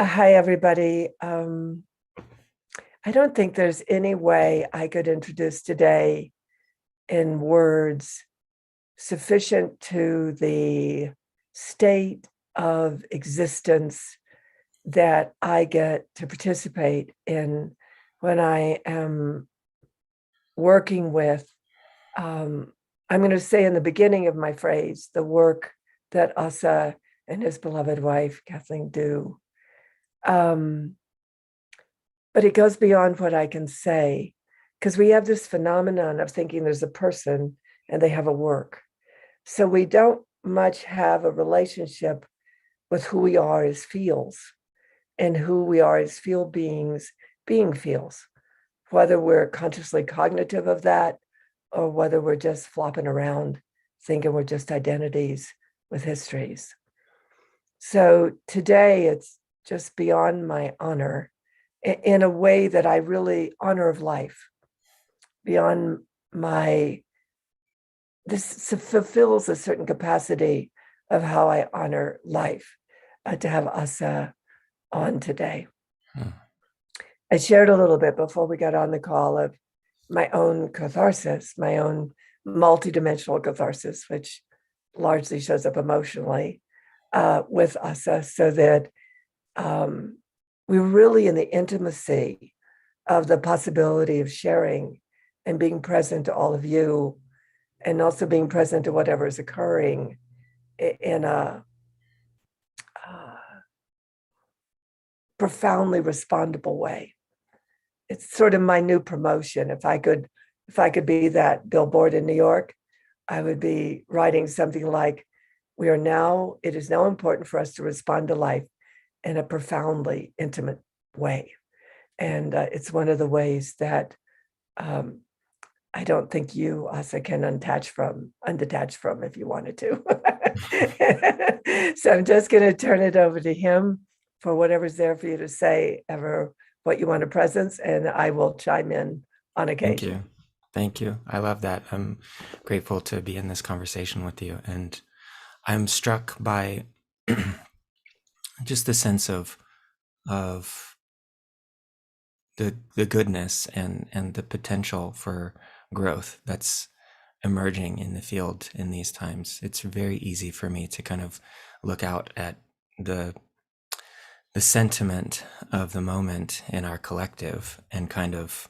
Hi, everybody. I don't think there's any way I could introduce today in words sufficient to the state of existence that I get to participate in when I am working with, I'm going to say in the beginning of my phrase, the work that Asa and his beloved wife, Kathleen, do. But it goes beyond what I can say, because we have this phenomenon of thinking there's a person and they have a work. So we don't much have a relationship with who we are as feels and who we are as feel beings being feels, whether we're consciously cognitive of that or whether we're just flopping around thinking we're just identities with histories. So today it's just beyond my honor in a way that I really honor of life, beyond this fulfills a certain capacity of how I honor life, to have Asa on today. I shared a little bit before we got on the call of my own catharsis, my own multidimensional catharsis, which largely shows up emotionally with Asa, so that we're really in the intimacy of the possibility of sharing and being present to all of you, and also being present to whatever is occurring in a profoundly respondable way. It's sort of my new promotion. If I could be that billboard in New York, I would be writing something like, it is now important for us to respond to life in a profoundly intimate way. And it's one of the ways that I don't think you, Asa, can undetach from if you wanted to. So I'm just going to turn it over to him for whatever's there for you to say, ever what you want to presence, and I will chime in on occasion. Thank you. I love that. I'm grateful to be in this conversation with you. And I'm struck by just the sense of the goodness and the potential for growth that's emerging in the field in these times. It's very easy for me to kind of look out at the sentiment of the moment in our collective and kind of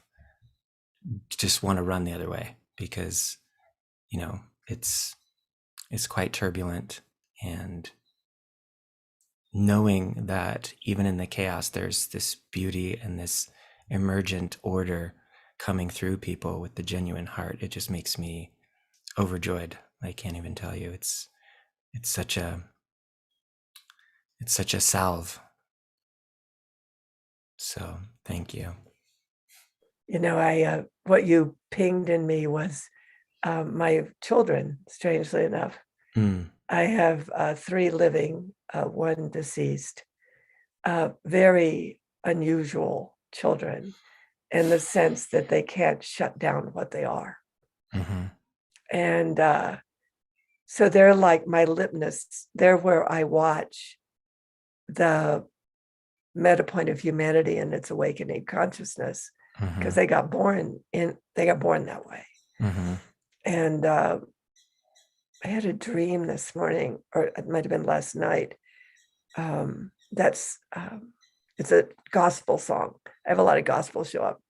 just want to run the other way because, it's quite turbulent, and knowing that even in the chaos, there's this beauty and this emergent order coming through people with the genuine heart. It just makes me overjoyed. I can't even tell you. It's such a salve. So thank you. What you pinged in me was my children, strangely enough. I have 3 living, 1 deceased, very unusual children in the sense that they can't shut down what they are. Mm-hmm. And so they're like my litmus. They're where I watch the meta point of humanity and its awakening consciousness, because they got born that way. Mm-hmm. And I had a dream this morning, or it might have been last night. It's a gospel song. I have a lot of gospel show up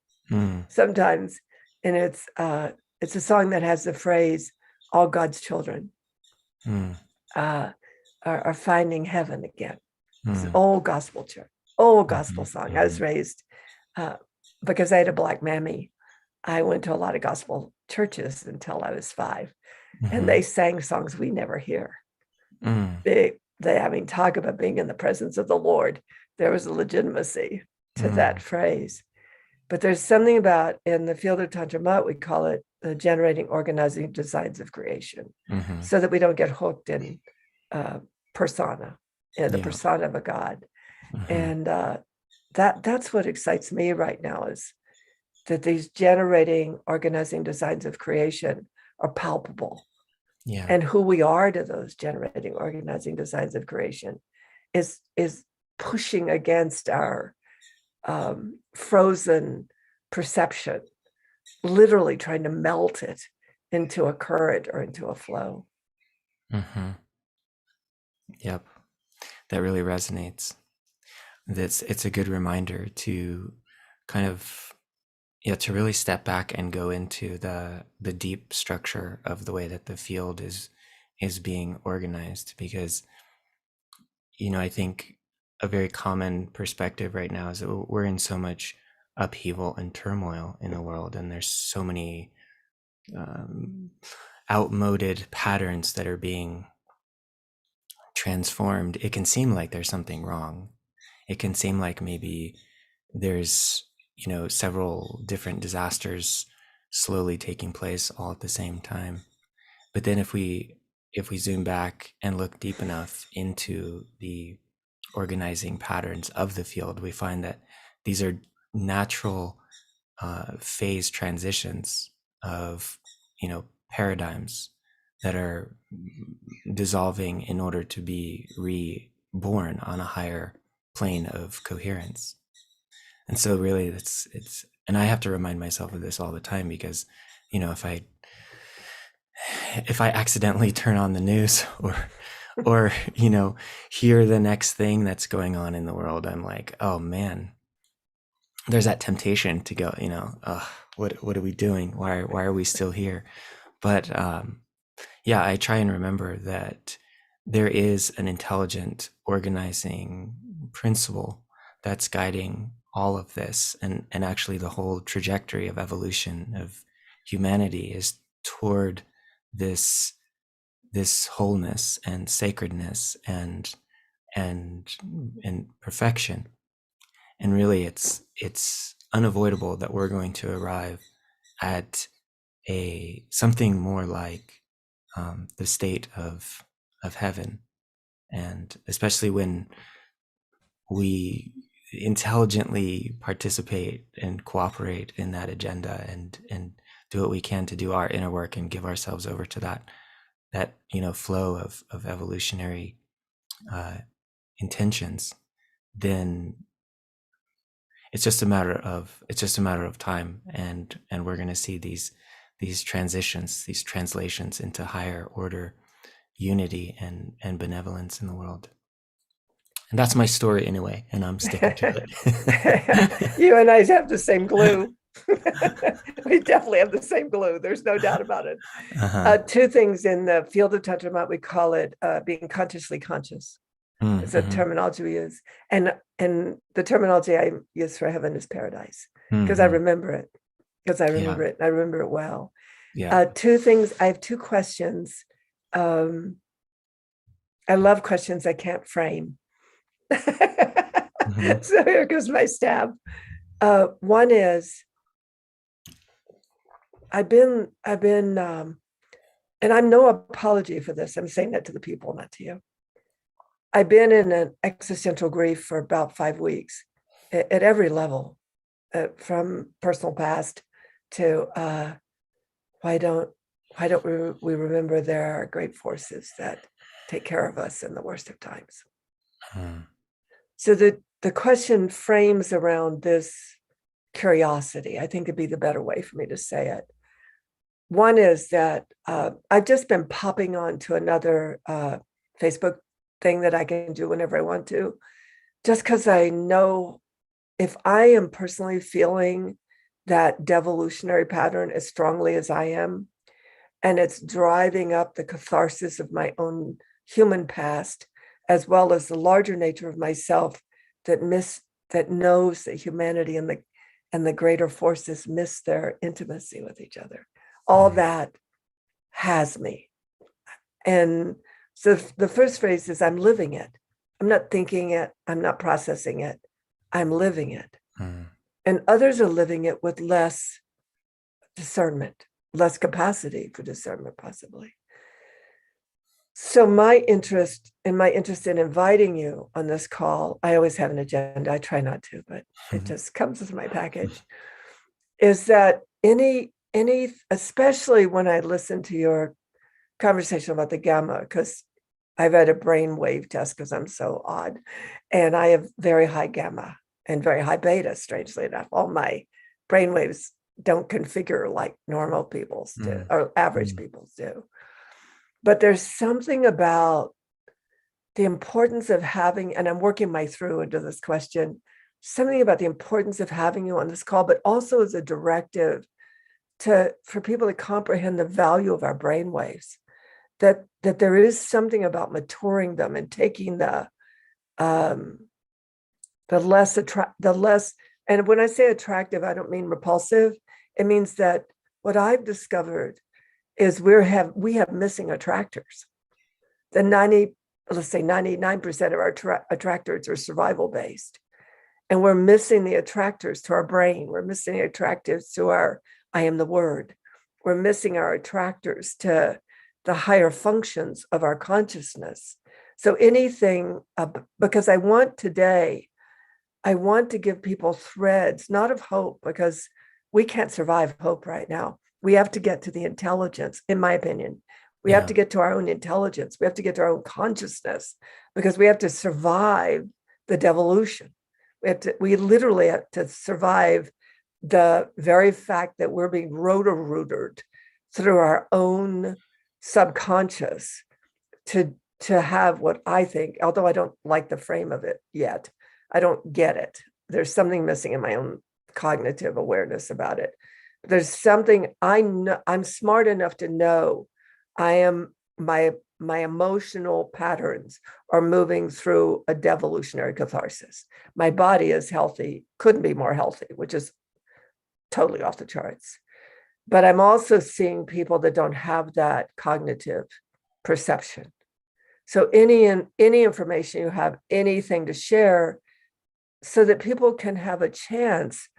sometimes, and it's a song that has the phrase, "All God's children are finding heaven again." It's an old gospel song. I was raised because I had a Black mammy. I went to a lot of gospel churches until I was 5. And they sang songs we never hear. Talk about being in the presence of the Lord. There was a legitimacy to that phrase. But there's something about, in the field of Tantra Maat, we call it the generating, organizing designs of creation, so that we don't get hooked in persona, the persona of a God. And that's what excites me right now, is that these generating, organizing designs of creation are palpable. And who we are to those generating, organizing designs of creation is pushing against our frozen perception, literally trying to melt it into a current or into a flow. Mm-hmm. Yep. That really resonates. It's a good reminder to kind of, to really step back and go into the deep structure of the way that the field is being organized, because I think a very common perspective right now is that we're in so much upheaval and turmoil in the world, and there's so many outmoded patterns that are being transformed. It can seem like there's something wrong. It can seem like maybe there's several different disasters slowly taking place all at the same time. But then if we zoom back and look deep enough into the organizing patterns of the field, we find that these are natural phase transitions of paradigms that are dissolving in order to be reborn on a higher plane of coherence. And so really it's and I have to remind myself of this all the time, because if I accidentally turn on the news or hear the next thing that's going on in the world, I'm like, oh man, there's that temptation to go, what are we doing? Why are we still here? But I try and remember that there is an intelligent organizing principle that's guiding all of this, and actually the whole trajectory of evolution of humanity is toward this wholeness and sacredness and perfection. And really it's unavoidable that we're going to arrive at something more like the state of heaven. And especially when we intelligently participate and cooperate in that agenda and do what we can to do our inner work and give ourselves over to that flow of evolutionary intentions, then it's just a matter of time, and we're going to see these transitions, these translations into higher order unity and benevolence in the world. And that's my story anyway, and I'm sticking to it. You and I have the same glue. We definitely have the same glue. There's no doubt about it. Two things in the field of Tantra Maat, we call it being consciously conscious. It's a terminology we use. And the terminology I use for heaven is paradise, because I remember it. Because I remember it. I remember it well. Yeah. Two things. I have two questions. I love questions I can't frame. So here goes my stab. One is, I've been, and I'm no apology for this. I'm saying that to the people, not to you. I've been in an existential grief for about 5 weeks at every level, from personal past to why don't we remember there are great forces that take care of us in the worst of times. So the question frames around this curiosity. I think it'd be the better way for me to say it. One is that I've just been popping on to another Facebook thing that I can do whenever I want to, just because I know if I am personally feeling that devolutionary pattern as strongly as I am, and it's driving up the catharsis of my own human past, as well as the larger nature of myself that knows that humanity and the greater forces miss their intimacy with each other. All that has me. And so the first phrase is, I'm living it. I'm not thinking it. I'm not processing it. I'm living it. And others are living it with less discernment, less capacity for discernment, possibly. So my interest in inviting you on this call, I always have an agenda. I try not to, but it just comes with my package, is that especially when I listen to your conversation about the gamma, because I've had a brain wave test because I'm so odd. And I have very high gamma and very high beta, strangely enough. All my brain waves don't configure like normal people's do or average people's do. But there's something about the importance of having, and I'm working my through into this question, something about the importance of having you on this call, but also as a directive for people to comprehend the value of our brain waves, that there is something about maturing them and taking the less, and when I say attractive, I don't mean repulsive. It means that what I've discovered is we have missing attractors. Let's say 99% of our attractors are survival based. And we're missing the attractors to our brain. We're missing the attractors to our I am the word. We're missing our attractors to the higher functions of our consciousness. So anything, because I want to give people threads, not of hope, because we can't survive hope right now. We have to get to the intelligence, in my opinion. We have to get to our own intelligence. We have to get to our own consciousness, because we have to survive the devolution. We literally have to survive the very fact that we're being rotor-rooted through our own subconscious to have what I think, although I don't like the frame of it yet, I don't get it. There's something missing in my own cognitive awareness about it. There's something I know. I'm smart enough to know my emotional patterns are moving through a devolutionary catharsis. My body is healthy, couldn't be more healthy, which is totally off the charts. But I'm also seeing people that don't have that cognitive perception. So any information you have, anything to share, so that people can have a chance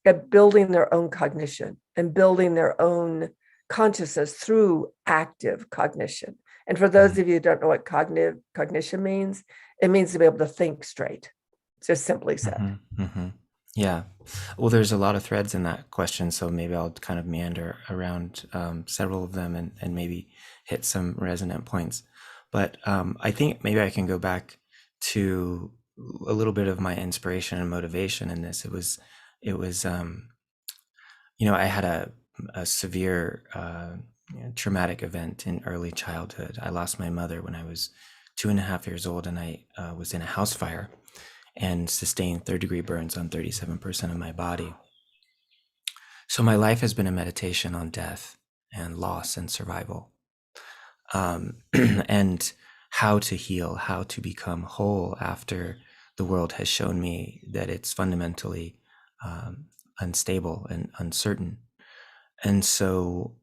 at building their own cognition and building their own consciousness through active cognition. And for those of you who don't know what cognition means, it means to be able to think straight, just simply said. Yeah. Well, there's a lot of threads in that question, so maybe I'll kind of meander around several of them and maybe hit some resonant points. But I think maybe I can go back to a little bit of my inspiration and motivation in this. It was I had a severe traumatic event in early childhood. I lost my mother when I was 2.5 years old, and I was in a house fire and sustained third-degree burns on 37% of my body. So my life has been a meditation on death and loss and survival, and how to heal, how to become whole after the world has shown me that it's fundamentally unstable and uncertain. And so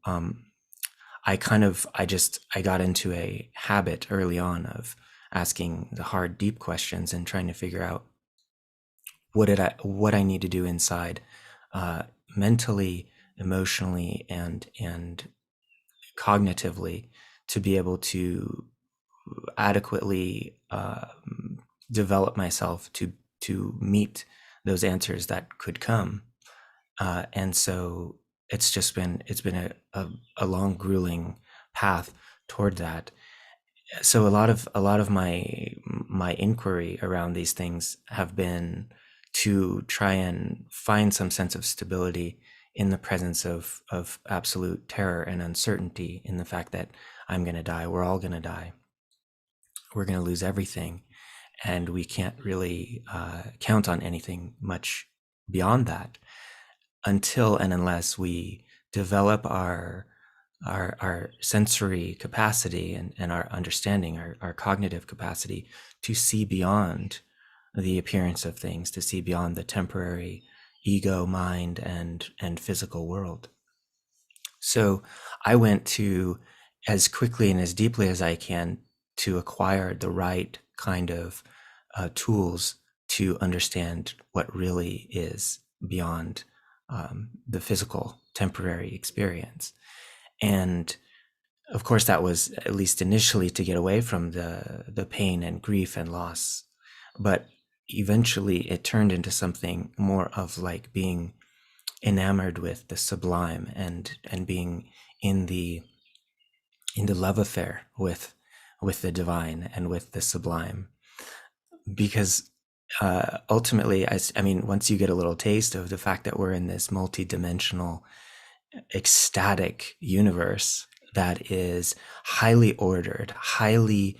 I got into a habit early on of asking the hard, deep questions and trying to figure out what I need to do inside, mentally, emotionally, and cognitively, to be able to adequately develop myself to meet those answers that could come. And so it's been a long, grueling path toward that. So a lot of my inquiry around these things have been to try and find some sense of stability in the presence of absolute terror and uncertainty, in the fact that I'm going to die. We're all going to die. We're going to lose everything, and we can't really count on anything much beyond that until and unless we develop our sensory capacity and our understanding, our cognitive capacity to see beyond the appearance of things, to see beyond the temporary ego, mind, and physical world. So I went to, as quickly and as deeply as I can, to acquire the right kind of tools to understand what really is beyond the physical temporary experience. And of course, that was, at least initially, to get away from the pain and grief and loss. But eventually it turned into something more of like being enamored with the sublime and being in the love affair with with the divine and with the sublime. Because ultimately, I mean, once you get a little taste of the fact that we're in this multi-dimensional, ecstatic universe that is highly ordered, highly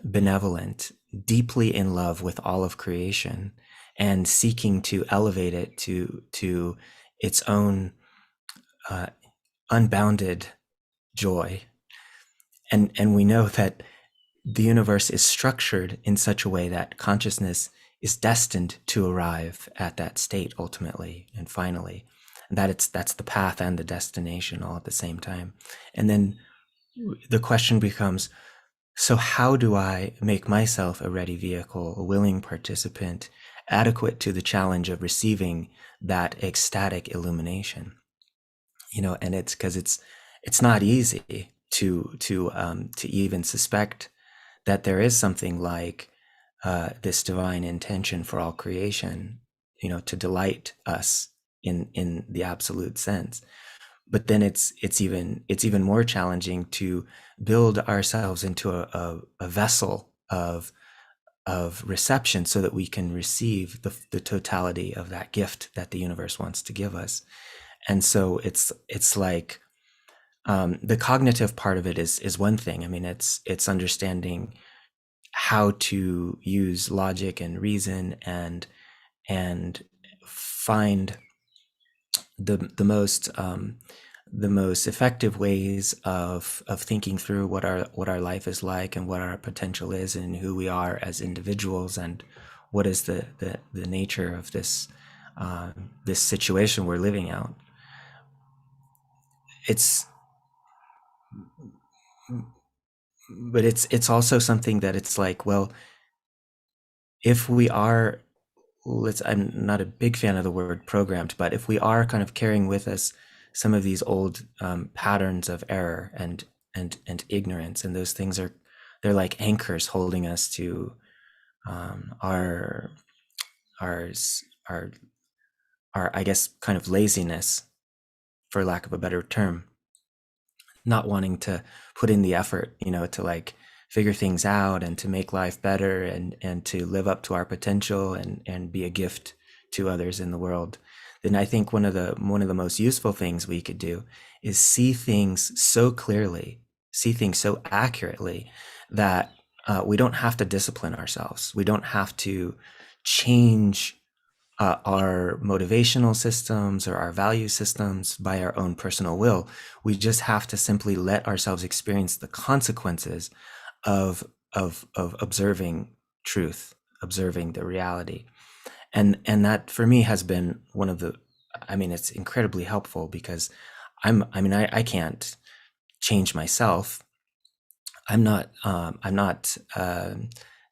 benevolent, deeply in love with all of creation, and seeking to elevate it to its own uh, unbounded joy. And we know that the universe is structured in such a way that consciousness is destined to arrive at that state ultimately and finally, and that's the path and the destination all at the same time. And then the question becomes, so how do I make myself a ready vehicle, a willing participant, adequate to the challenge of receiving that ecstatic illumination? And it's because it's not easy to even suspect that there is something like this divine intention for all creation, to delight us in the absolute sense. But then it's even more challenging to build ourselves into a vessel of reception so that we can receive the totality of that gift that the universe wants to give us. And so it's like the cognitive part of it is one thing. I mean, it's understanding how to use logic and reason and find the most effective ways of thinking through what our life is like and what our potential is and who we are as individuals and what is the nature of this situation we're living out. It's but it's also something that it's like, well, if we are, I'm not a big fan of the word programmed, but if we are kind of carrying with us some of these old patterns of error and ignorance, and those things they're like anchors holding us to our our our our I guess kind of laziness, for lack of a better term, not wanting to put in the effort, to like figure things out and to make life better and to live up to our potential and be a gift to others in the world. Then I think one of the most useful things we could do is see things so clearly, see things so accurately that we don't have to discipline ourselves. We don't have to change our motivational systems or our value systems by our own personal will. We just have to simply let ourselves experience the consequences of observing truth, observing the reality. And that for me has been one of the, I mean, it's incredibly helpful because I can't change myself. I'm not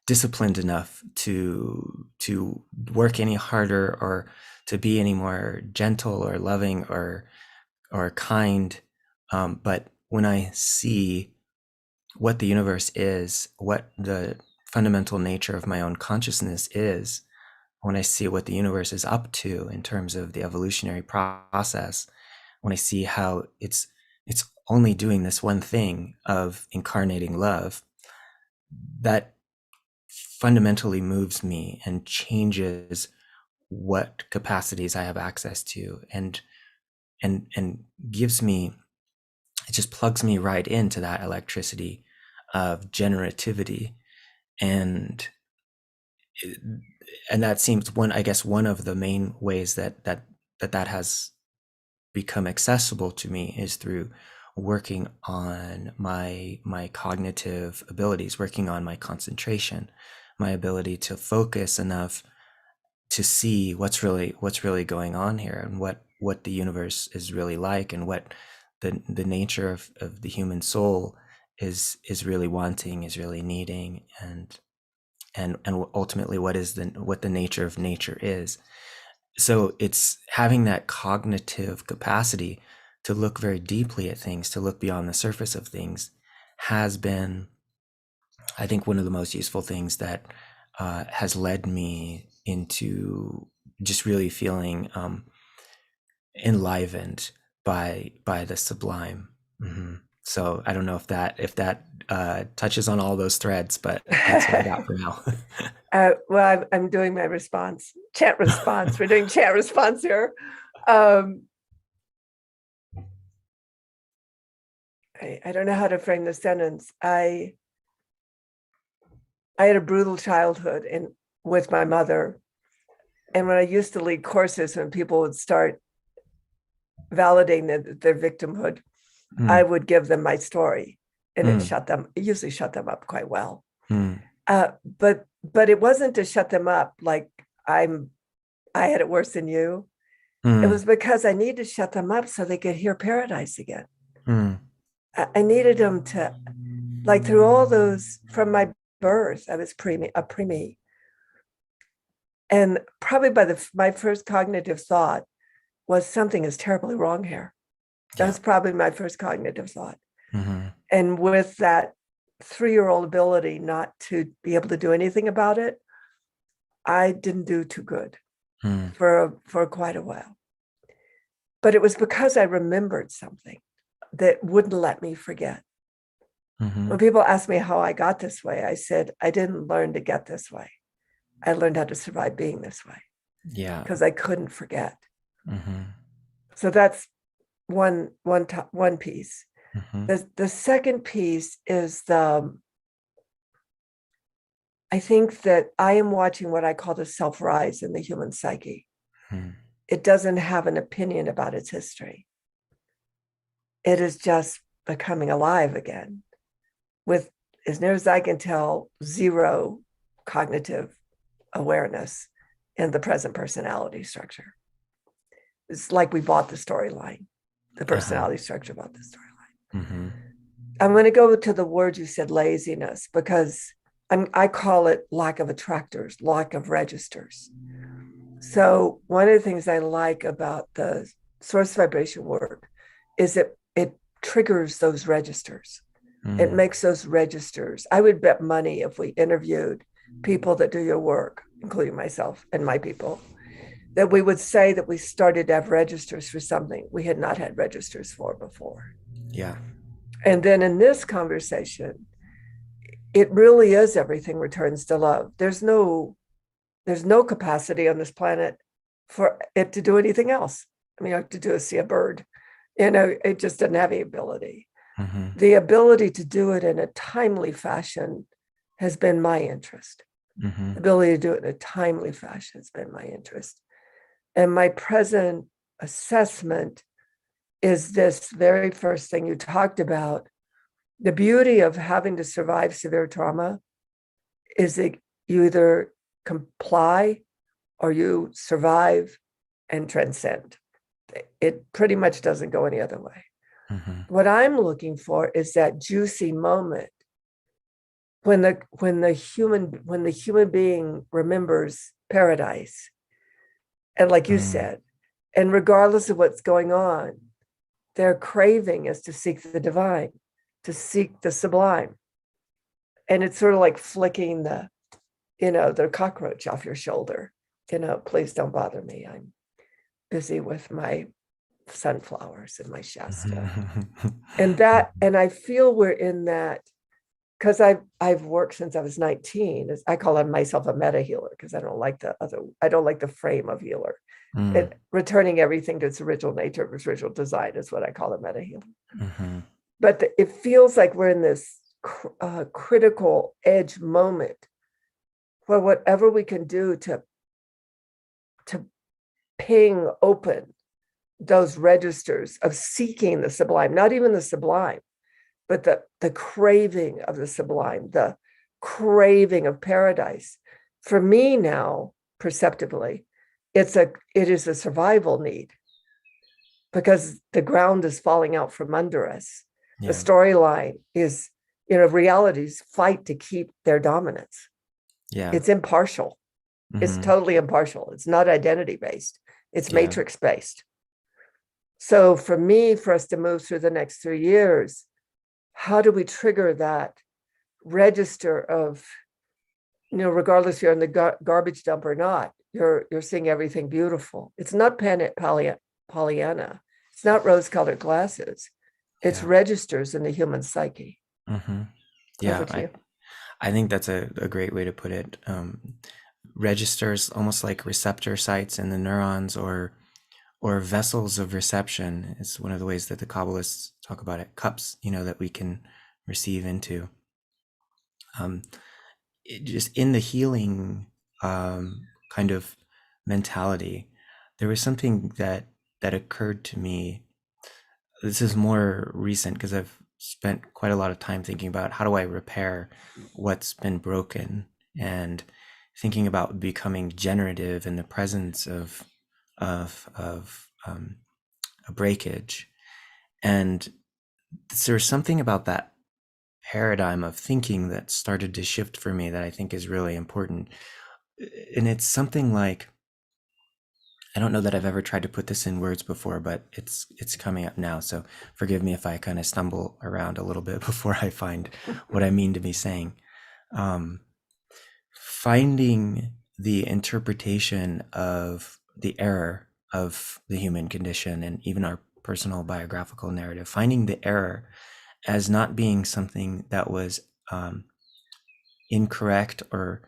disciplined enough to work any harder or to be any more gentle or loving or kind. But when I see what the universe is, what the fundamental nature of my own consciousness is, when I see what the universe is up to in terms of the evolutionary process, when I see how it's only doing this one thing of incarnating love, that fundamentally moves me and changes what capacities I have access to and gives me, it just plugs me right into that electricity of generativity. and and that seems one of the main ways that has become accessible to me is through working on my cognitive abilities, working on my concentration, my ability to focus enough to see what's really going on here and what the universe is really like and what the nature of the human soul is really wanting, is really needing, and ultimately what the nature of nature is. So it's having that cognitive capacity to look very deeply at things, to look beyond the surface of things, has been, I think, one of the most useful things that has led me into just really feeling enlivened by the sublime. Mm-hmm. So I don't know if that touches on all those threads, but that's what I got for now. Well, I'm doing my response, chat response. We're doing chat response here. I don't know how to frame the sentence. I had a brutal childhood with my mother. And when I used to lead courses, when people would start validating their victimhood, I would give them my story, and it usually shut them up quite well. But it wasn't to shut them up like I had it worse than you. It was because I needed to shut them up so they could hear paradise again. I needed them to, like, through all those, from my birth, I was a preemie. And probably by my first cognitive thought was something is terribly wrong here. That was probably my first cognitive thought. And with that 3-year-old ability not to be able to do anything about it, I didn't do too good for quite a while. But it was because I remembered something that wouldn't let me forget. When people ask me how I got this way, I said, I didn't learn to get this way. I learned how to survive being this way. Yeah. Because I couldn't forget. So that's one piece. The second piece is I think that I am watching what I call the self-rise in the human psyche. It doesn't have an opinion about its history. It is just becoming alive again with, as near as I can tell, zero cognitive awareness in the present personality structure. It's like we bought the storyline. The personality structure bought the storyline. I'm going to go to the word you said, laziness, because I call it lack of attractors, lack of registers. So one of the things I like about the source vibration work is it triggers those registers. It makes those registers. I would bet money if we interviewed people that do your work, including myself and my people, that we would say that we started to have registers for something we had not had registers for before. Yeah. And then in this conversation, it really is everything returns to love. There's no capacity on this planet for it to do anything else. I mean, to do is see a bird. It just doesn't have the ability. The ability to do it in a timely fashion has been my interest. The ability to do it in a timely fashion has been my interest. And my present assessment is this very first thing you talked about. The beauty of having to survive severe trauma is that you either comply or you survive and transcend. It pretty much doesn't go any other way. What I'm looking for is that juicy moment when the human being remembers paradise. And like you said, and regardless of what's going on, their craving is to seek the divine, to seek the sublime. And it's sort of like flicking the cockroach off your shoulder. Please don't bother me. I'm busy with my sunflowers and my Shasta. And I feel we're in that, because I've worked since I was 19. I call myself a meta healer because I don't like the frame of healer. Returning everything to its original nature, its original design is what I call a meta healer. But it feels like we're in this critical edge moment where whatever we can do to ping open those registers of seeking the sublime, not even the sublime, but the craving of the sublime, the craving of paradise. For me now, perceptibly, it is a survival need because the ground is falling out from under us. The storyline is, realities fight to keep their dominance. It's impartial. It's totally impartial. It's not identity-based. It's matrix-based. So for us to move through the next 3 years, how do we trigger that register of, regardless if you're in the garbage dump or not, you're seeing everything beautiful. It's not Pollyanna. It's not rose-colored glasses. It's Yeah. registers in the human psyche. Mm-hmm. Yeah. Over to you. I think that's a great way to put it. Registers almost like receptor sites in the neurons, or vessels of reception is one of the ways that the Kabbalists talk about it. Cups, that we can receive into. Just in the healing kind of mentality, there was something that occurred to me. This is more recent because I've spent quite a lot of time thinking about how do I repair what's been broken, and thinking about becoming generative in the presence of a breakage. And there's something about that paradigm of thinking that started to shift for me that I think is really important. And it's something like, I don't know that I've ever tried to put this in words before, but it's coming up now. So forgive me if I kind of stumble around a little bit before I find what I mean to be saying. Um, Finding the interpretation of the error of the human condition, and even our personal biographical narrative, finding the error as not being something that was incorrect or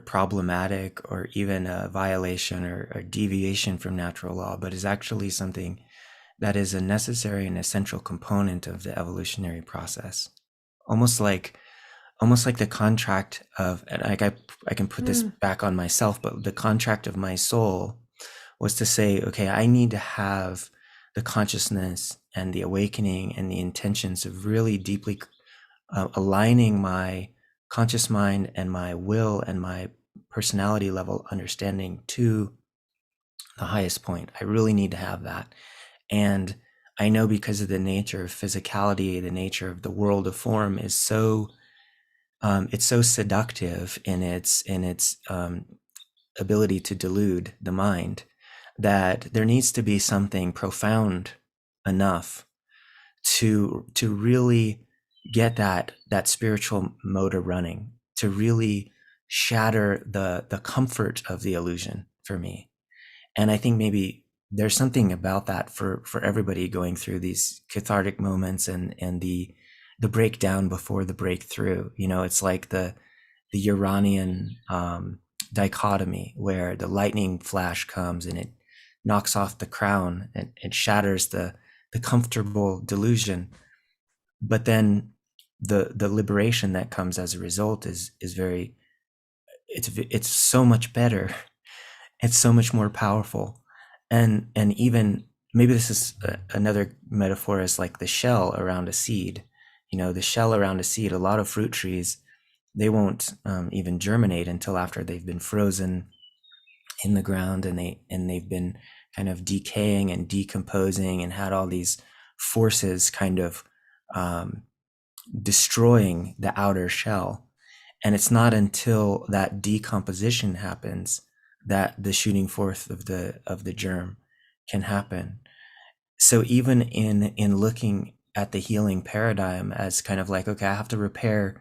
problematic, or even a violation or a deviation from natural law, but is actually something that is a necessary and essential component of the evolutionary process. Almost like the contract of, and I can put this back on myself, but the contract of my soul was to say, okay, I need to have the consciousness and the awakening and the intentions of really deeply aligning my conscious mind and my will and my personality level understanding to the highest point. I really need to have that. And I know, because of the nature of physicality, the nature of the world of form is so it's so seductive in its ability to delude the mind, that there needs to be something profound enough to really get that spiritual motor running, to really shatter the comfort of the illusion for me. And I think maybe there's something about that for everybody going through these cathartic moments, and the breakdown before the breakthrough. It's like the Uranian dichotomy, where the lightning flash comes and it knocks off the crown and it shatters the comfortable delusion. But then the liberation that comes as a result is very, it's so much better. It's so much more powerful. And even maybe this is another metaphor, is like the shell around a seed. The shell around a seed, a lot of fruit trees, they won't even germinate until after they've been frozen in the ground, and they've been kind of decaying and decomposing, and had all these forces kind of destroying the outer shell. And it's not until that decomposition happens that the shooting forth of the germ can happen. So even in looking at the healing paradigm as kind of like, okay, I have to repair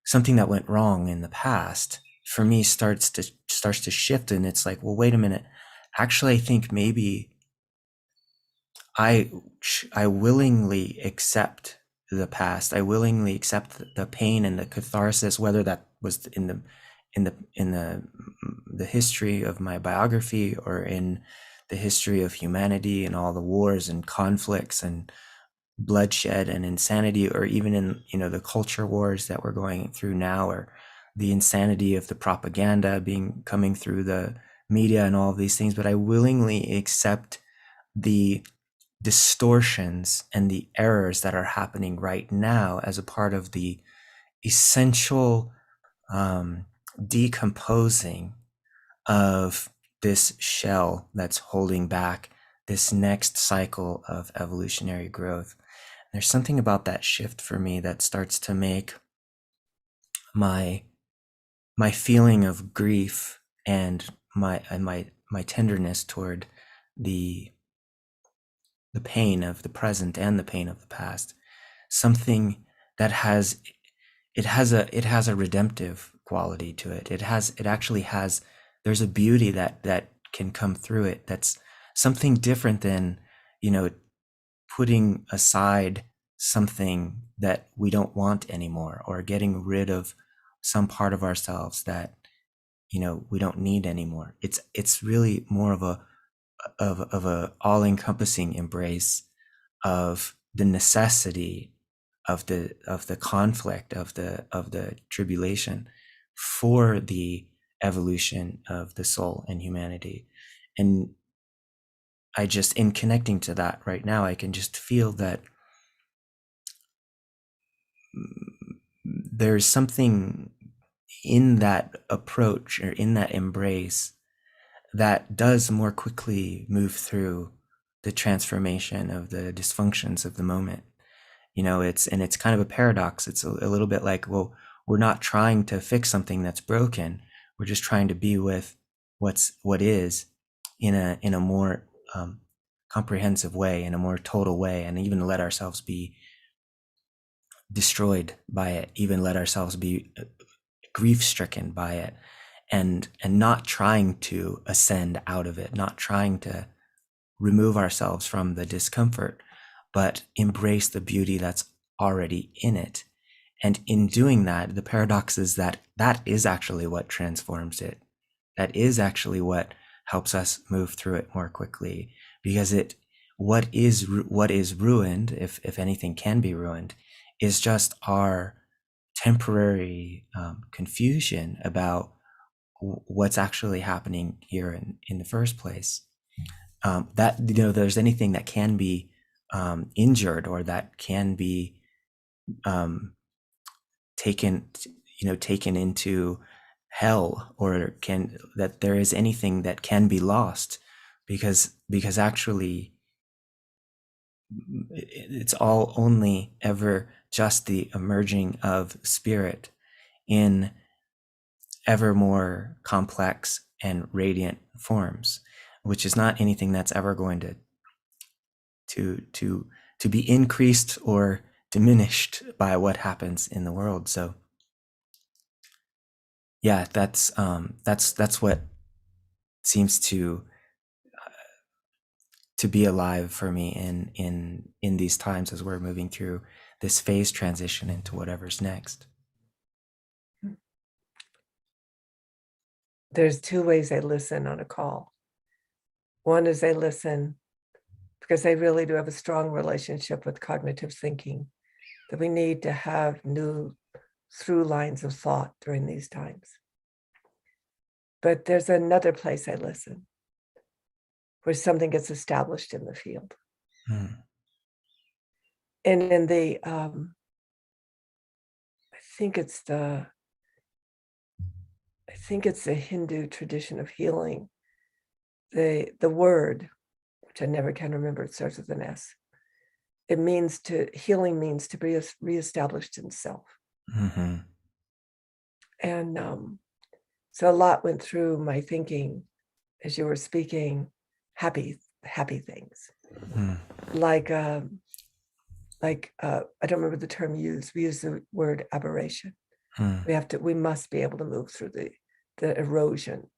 something that went wrong in the past, for me starts to shift. And it's like, well, wait a minute, actually I think maybe I willingly accept the past. I willingly accept the pain and the catharsis, whether that was in the history of my biography, or in the history of humanity and all the wars and conflicts and bloodshed and insanity, or even in the culture wars that we're going through now, or the insanity of the propaganda coming through the media and all of these things. But I willingly accept the distortions and the errors that are happening right now as a part of the essential decomposing of this shell that's holding back this next cycle of evolutionary growth. There's something about that shift for me that starts to make my feeling of grief and my tenderness toward the pain of the present and the pain of the past something that has a redemptive quality to it. It actually has, there's a beauty that can come through it, that's something different than putting aside something that we don't want anymore, or getting rid of some part of ourselves that, we don't need anymore. It's really more of a all-encompassing embrace of the necessity of the conflict, of the tribulation, for the evolution of the soul and humanity. And I just, in connecting to that right now, I can just feel that there's something in that approach, or in that embrace, that does more quickly move through the transformation of the dysfunctions of the moment. It's kind of a paradox. It's a little bit like, well, we're not trying to fix something that's broken. We're just trying to be with what is, in a more comprehensive way, in a more total way, and even let ourselves be destroyed by it, even let ourselves be grief stricken by it, and not trying to ascend out of it, not trying to remove ourselves from the discomfort, but embrace the beauty that's already in it. And in doing that, the paradox is that is actually what transforms it. That is actually what helps us move through it more quickly, because what is ruined, if anything can be ruined, is just our temporary confusion about what's actually happening here in the first place. That there's anything that can be injured, or that can be taken into hell, or that there is anything that can be lost, because actually it's all only ever just the emerging of spirit in ever more complex and radiant forms, which is not anything that's ever going to be increased or diminished by what happens in the world. So yeah, that's what seems to be alive for me in these times, as we're moving through this phase transition into whatever's next. There's two ways I listen on a call. One is I listen because I really do have a strong relationship with cognitive thinking, that we need to have new through lines of thought during these times. But there's another place I listen, where something gets established in the field. And in the, I think it's the Hindu tradition of healing. The word, which I never can remember, it starts with an S. Healing means to be reestablished in self. Mm-hmm. And so a lot went through my thinking as you were speaking, happy things. Like I don't remember the term used. We use the word aberration. We must be able to move through the erosion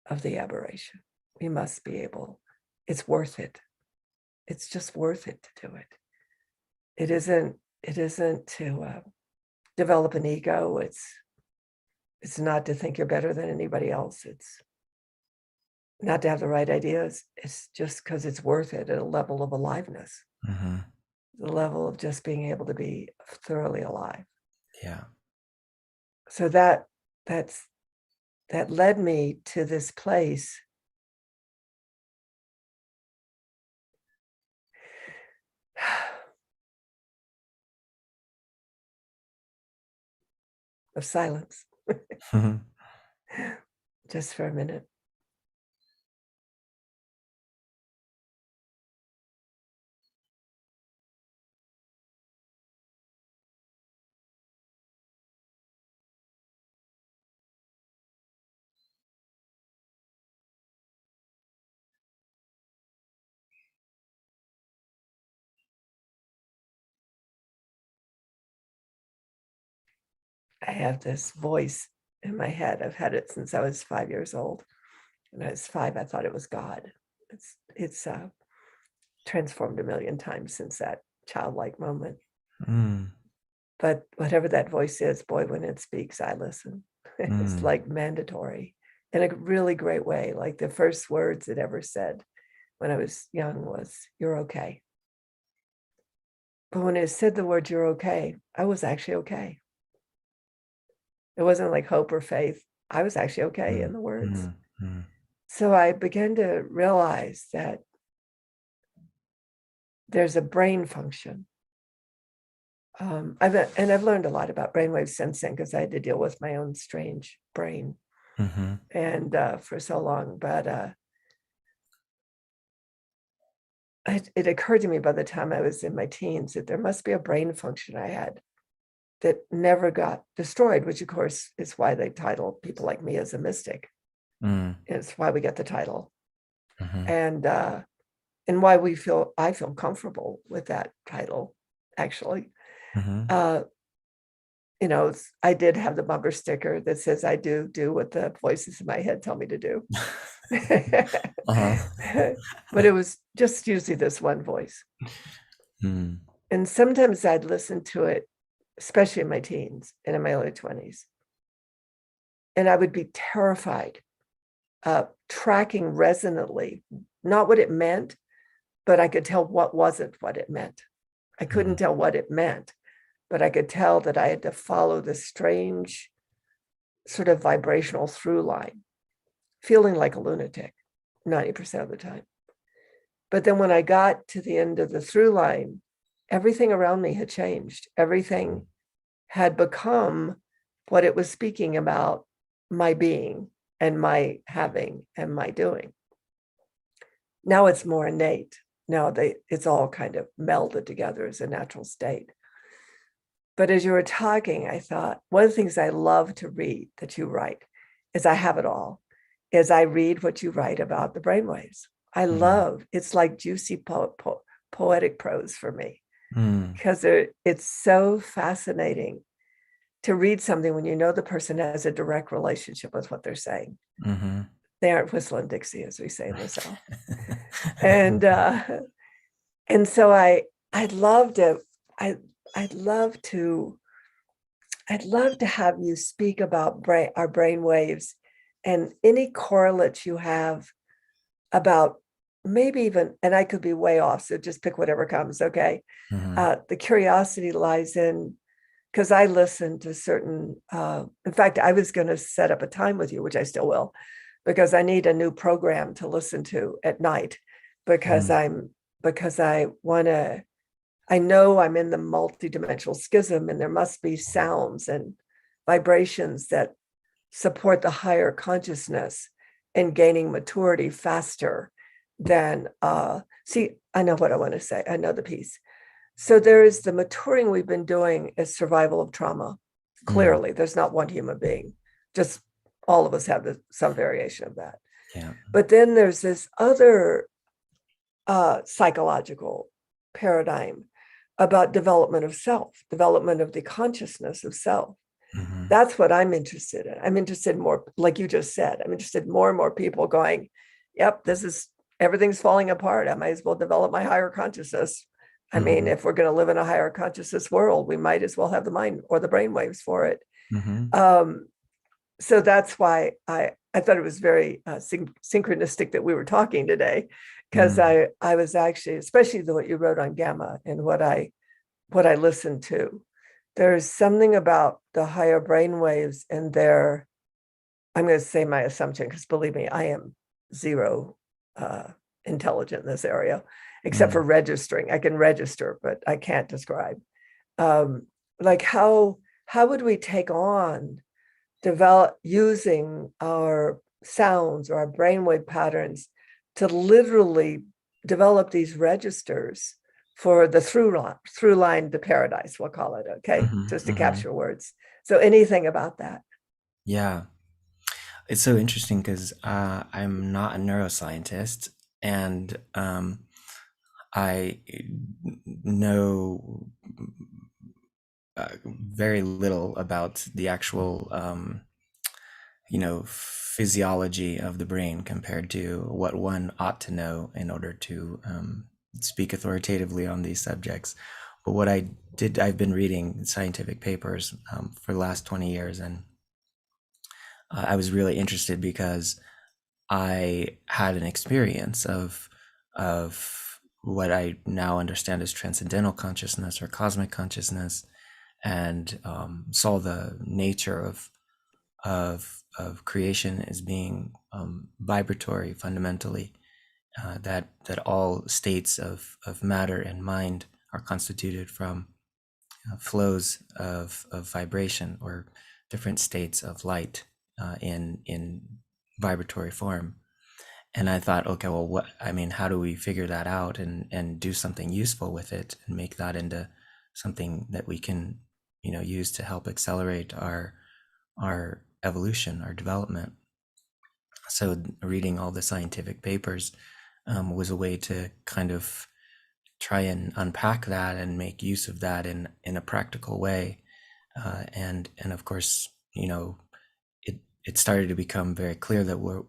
of the aberration. We must be able, it's worth it. It's just worth it to do it. It isn't to develop an ego. It's not to think you're better than anybody else. It's not to have the right ideas. It's just because it's worth it at a level of aliveness. Mm-hmm. The level of just being able to be thoroughly alive. Yeah. So that led me to this place of silence. Just for a minute. I have this voice in my head. I've had it since I was 5 years old. When I was 5, I thought it was God. transformed a million times since that childlike moment. Mm. But whatever that voice is, boy, when it speaks, I listen. It's like mandatory in a really great way. Like the first words it ever said when I was young was, "You're okay." But when it said the word "you're okay," I was actually okay. It wasn't like hope or faith. I was actually okay in the words. So I began to realize that there's a brain function. I've learned a lot about brainwave since then, because I had to deal with my own strange brain and for so long. But it occurred to me by the time I was in my teens that there must be a brain function I had that never got destroyed, which of course is why they title people like me as a mystic. It's why we get the title. And why I feel comfortable with that title, actually. You know, I did have the bumper sticker that says I do what the voices in my head tell me to do. But it was just usually this one voice. And sometimes I'd listen to it, especially in my teens and in my early 20s. And I would be terrified, tracking resonantly, not what it meant, but I could tell what wasn't what it meant. I couldn't tell what it meant, but I could tell that I had to follow this strange sort of vibrational through line, feeling like a lunatic 90% of the time. But then when I got to the end of the through line, everything around me had changed. Everything had become what it was speaking about, my being and my having and my doing. Now it's more innate. Now it's all kind of melded together as a natural state. But as you were talking, I thought, one of the things I love to read that you write is I have it all, is I read what you write about the brainwaves. I love, it's like juicy poetic prose for me, because it's so fascinating to read something when you know the person has a direct relationship with what they're saying. They aren't whistling Dixie, as we say in the South. And so I'd love to have you speak about our brain waves and any correlates you have about, maybe even, and I could be way off, so just pick whatever comes, okay? The curiosity lies in, because I listen to certain, in fact, I was going to set up a time with you, which I still will, because I need a new program to listen to at night, because I know I'm in the multidimensional schism, and there must be sounds and vibrations that support the higher consciousness and gaining maturity faster than, see, I know what I want to say. I know the piece. So there is the maturing we've been doing as survival of trauma. Clearly, there's not one human being, just all of us have some variation of that. But then there's this other psychological paradigm about development of self, development of the consciousness of self. That's what I'm interested in. I'm interested in more, like you just said, I'm interested in more and more people going, yep, everything's falling apart. I might as well develop my higher consciousness. I mean, if we're going to live in a higher consciousness world, we might as well have the mind or the brainwaves for it. So that's why I thought it was very synchronistic that we were talking today, because I was actually, especially what you wrote on gamma and what I listened to, there's something about the higher brainwaves and their, I'm going to say my assumption, because believe me, I am zero intelligent in this area, except for registering. I can register, but I can't describe. Like how would we take on using our sounds or our brainwave patterns to literally develop these registers for the through line to paradise, we'll call it, okay? Just to capture words. So anything about that? Yeah. It's so interesting because I'm not a neuroscientist, and I know very little about the actual physiology of the brain compared to what one ought to know in order to speak authoritatively on these subjects. But what I did, I've been reading scientific papers for the last 20 years, and I was really interested because I had an experience of what I now understand as transcendental consciousness or cosmic consciousness, and saw the nature of creation as being vibratory fundamentally, that all states of matter and mind are constituted from flows of vibration, or different states of light in vibratory form. And I thought, okay, well, what, I mean, how do we figure that out and do something useful with it and make that into something that we can, use to help accelerate our evolution, our development. So reading all the scientific papers was a way to kind of try and unpack that and make use of that in a practical way. And of course, it started to become very clear that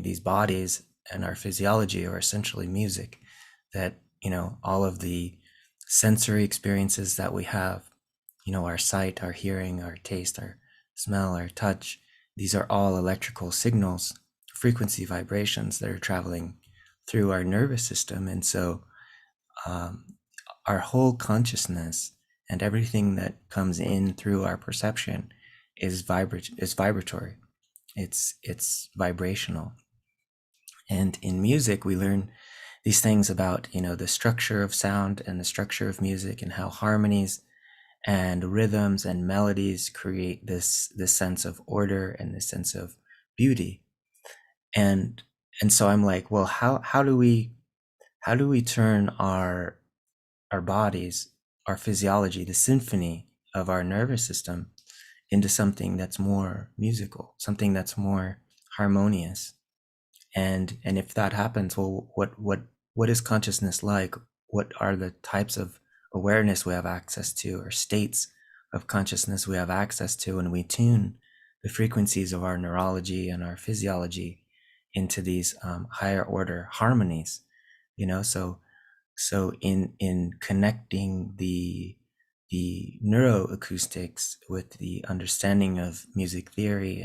these bodies and our physiology are essentially music, that, all of the sensory experiences that we have, our sight, our hearing, our taste, our smell, our touch, these are all electrical signals, frequency vibrations that are traveling through our nervous system. And so um, our whole consciousness and everything that comes in through our perception is vibratory. It's vibrational. And in music, we learn these things about, the structure of sound and the structure of music, and how harmonies and rhythms and melodies create this sense of order and this sense of beauty. And so I'm like, well, how do we turn our bodies, our physiology, the symphony of our nervous system, into something that's more musical, something that's more harmonious? And if that happens, well, what is consciousness like? What are the types of awareness we have access to, or states of consciousness we have access to, and we tune the frequencies of our neurology and our physiology into these higher order harmonies? So in connecting the neuroacoustics with the understanding of music theory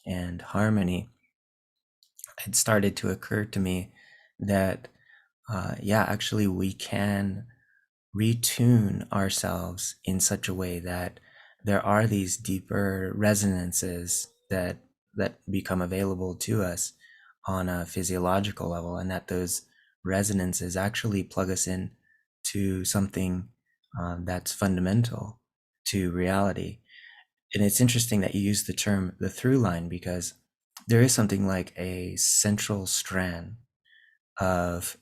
and harmony, it started to occur to me that actually we can retune ourselves in such a way that there are these deeper resonances that become available to us on a physiological level, and that those resonances actually plug us in to something that's fundamental to reality. And it's interesting that you use the term the through line, because there is something like a central strand of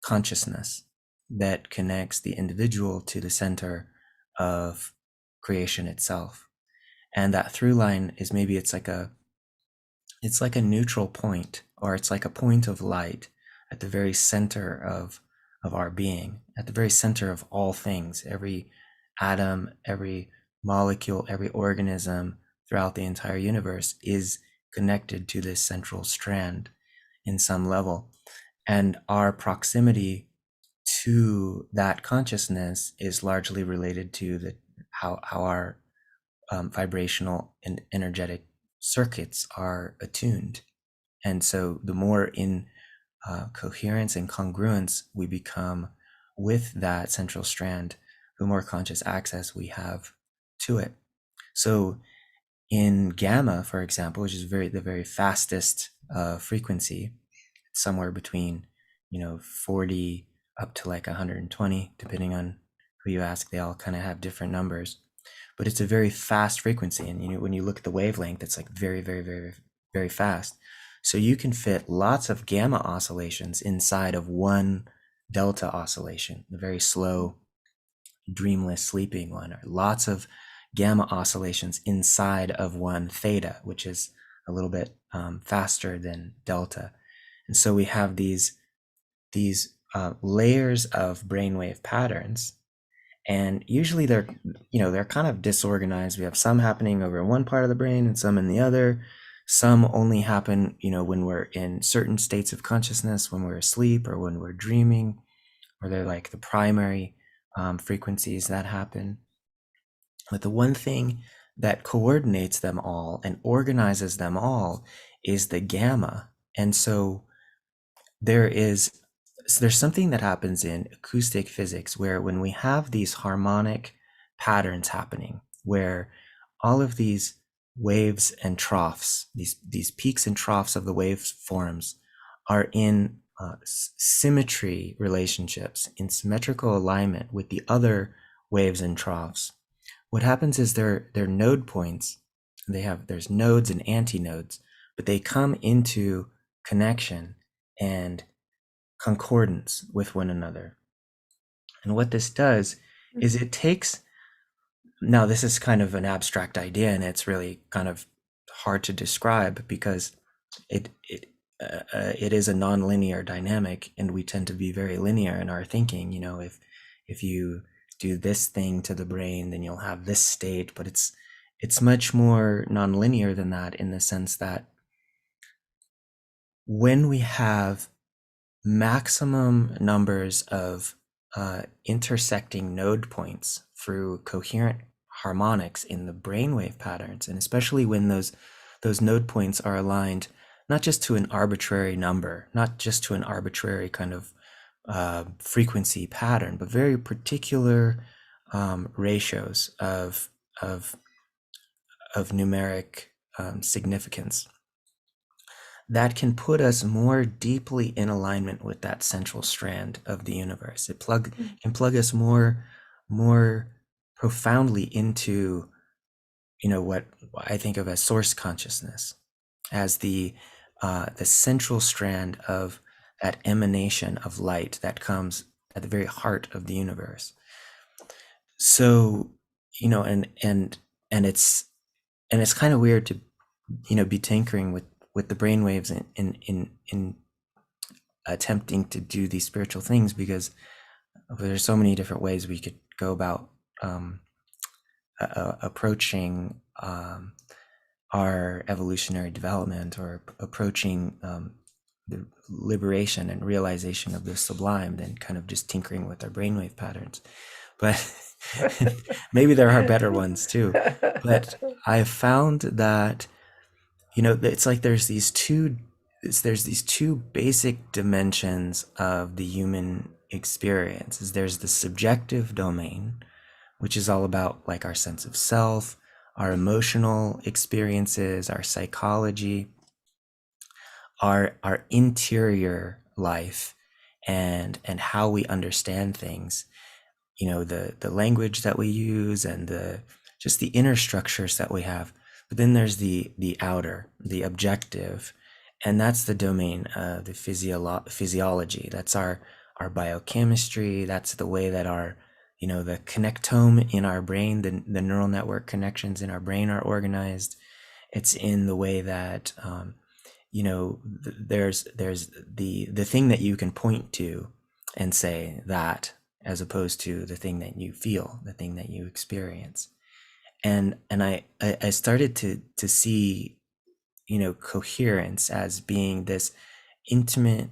consciousness that connects the individual to the center of creation itself. And that through line is, maybe it's like a neutral point, or it's like a point of light at the very center of our being, at the very center of all things. Every atom, every molecule, every organism throughout the entire universe is connected to this central strand in some level. And our proximity to that consciousness is largely related to how our vibrational and energetic circuits are attuned. And so the more in coherence and congruence we become with that central strand, the more conscious access we have to it. So in gamma, for example, which is the very fastest frequency, somewhere between 40 up to like 120, depending on who you ask. They all kind of have different numbers, but it's a very fast frequency. And when you look at the wavelength, it's like very, very, very, very fast. So you can fit lots of gamma oscillations inside of one delta oscillation, the very slow, dreamless, sleeping one, or lots of gamma oscillations inside of one theta, which is a little bit faster than delta. And so we have these layers of brainwave patterns, and usually they're kind of disorganized. We have some happening over in one part of the brain and some in the other. Some only happen, when we're in certain states of consciousness, when we're asleep or when we're dreaming, or they're like the primary frequencies that happen. But the one thing that coordinates them all and organizes them all is the gamma. And so there's something that happens in acoustic physics where when we have these harmonic patterns happening, where all of these waves and troughs, these peaks and troughs of the waveforms are in symmetry relationships, in symmetrical alignment with the other waves and troughs, what happens is they're node points. There's nodes and antinodes, but they come into connection and concordance with one another. And what this does is it takes, now this is kind of an abstract idea and it's really kind of hard to describe because it is a nonlinear dynamic, and we tend to be very linear in our thinking. If you do this thing to the brain, then you'll have this state, but it's much more nonlinear than that, in the sense that when we have maximum numbers of intersecting node points through coherent harmonics in the brainwave patterns, and especially when those node points are aligned not just to an arbitrary number, not just to an arbitrary kind of frequency pattern, but very particular ratios of numeric significance, that can put us more deeply in alignment with that central strand of the universe. It can plug us more profoundly into, what I think of as source consciousness, as the central strand of that emanation of light that comes at the very heart of the universe. So, and it's kind of weird to, be tinkering with the brainwaves in attempting to do these spiritual things, because there's so many different ways we could go about approaching our evolutionary development, or approaching the liberation and realization of the sublime, than kind of just tinkering with our brainwave patterns. But maybe there are better ones too. But I found that, it's like there's these two basic dimensions of the human experience. There's the subjective domain, which is all about like our sense of self, our emotional experiences, our psychology, our interior life, and how we understand things. The language that we use, and just the inner structures that we have. But then there's the outer, the objective, and that's the domain of the physiology. That's our biochemistry. That's the way that our, the connectome in our brain, the neural network connections in our brain are organized. It's in the way that, there's the thing that you can point to and say that, as opposed to the thing that you feel, the thing that you experience. And I started to see, coherence as being this intimate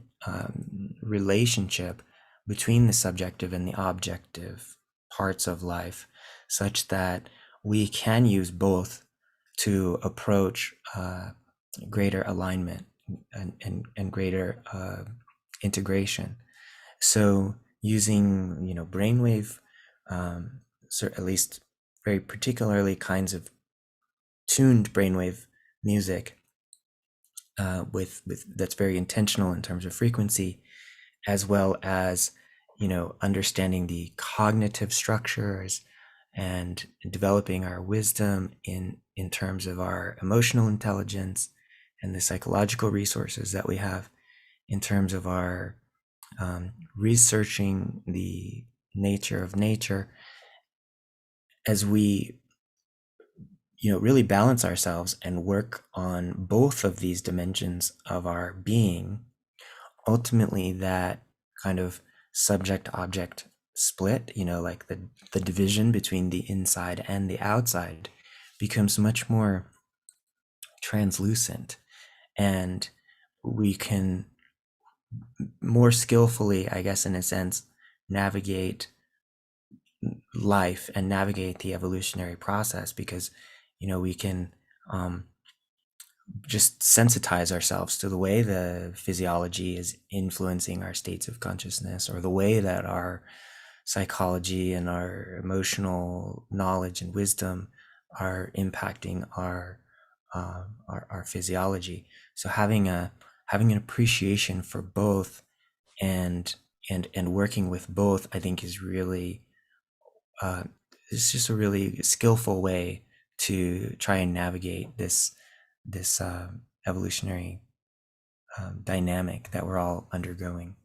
relationship between the subjective and the objective parts of life, such that we can use both to approach greater alignment and greater integration. So using, brainwave, so at least very particularly kinds of tuned brainwave music, with that's very intentional in terms of frequency, as well as, understanding the cognitive structures and developing our wisdom in terms of our emotional intelligence, and the psychological resources that we have in terms of our researching the nature of nature, as we, really balance ourselves and work on both of these dimensions of our being. Ultimately, that kind of subject object split, like the division between the inside and the outside, becomes much more translucent, and we can more skillfully, I guess, in a sense, navigate life and navigate the evolutionary process, because we can just sensitize ourselves to the way the physiology is influencing our states of consciousness, or the way that our psychology and our emotional knowledge and wisdom are impacting our physiology. So having an appreciation for both, and working with both, I think is really it's just a really skillful way to try and navigate this evolutionary dynamic that we're all undergoing.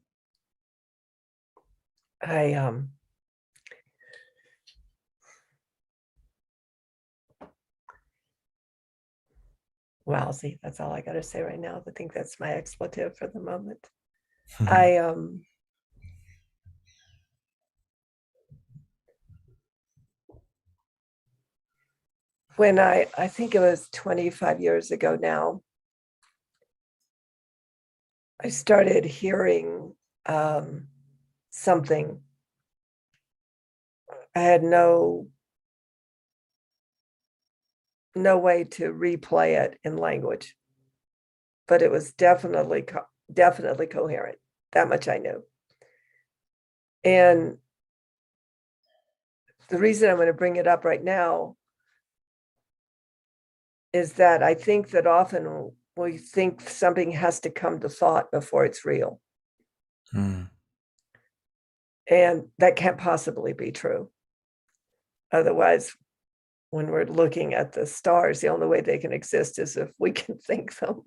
Well, see, that's all I got to say right now. I think that's my expletive for the moment. When I think it was 25 years ago now, I started hearing something. I had no way to replay it in language, but it was definitely coherent. That much I knew. And the reason I'm going to bring it up right now is that I think that often we think something has to come to thought before it's real. And that can't possibly be true. Otherwise, when we're looking at the stars, the only way they can exist is if we can think them,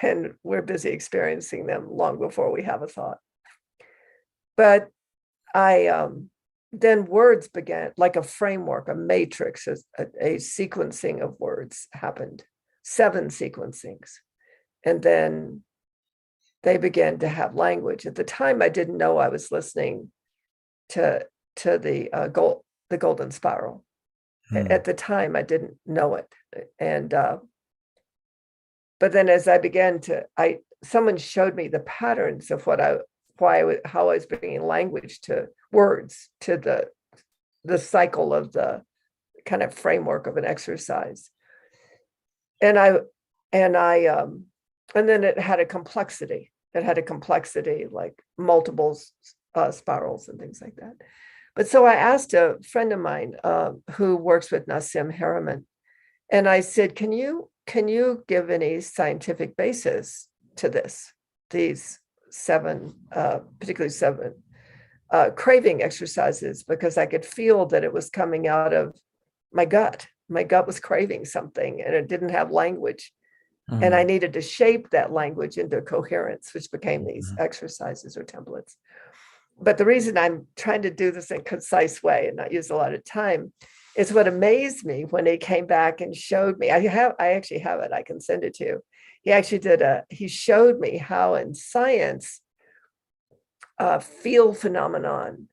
and we're busy experiencing them long before we have a thought. But then words began, like a framework, a matrix, a sequencing of words happened, 7 sequencings. And then they began to have language. At the time, I didn't know I was listening to the golden spiral. At the time, I didn't know it. And but then as I began to, someone showed me the patterns of how I was bringing language to words, to the cycle of the kind of framework of an exercise. And then it had a complexity. It had a complexity, like multiple spirals and things like that. But so I asked a friend of mine who works with Nassim Harriman, and I said, can you give any scientific basis to these 7, particularly 7 craving exercises? Because I could feel that it was coming out of my gut. My gut was craving something, and it didn't have language. And I needed to shape that language into coherence, which became these exercises or templates. But the reason I'm trying to do this in a concise way and not use a lot of time is what amazed me when he came back and showed me. I actually have it. I can send it to you. He actually he showed me how in science, field phenomenon,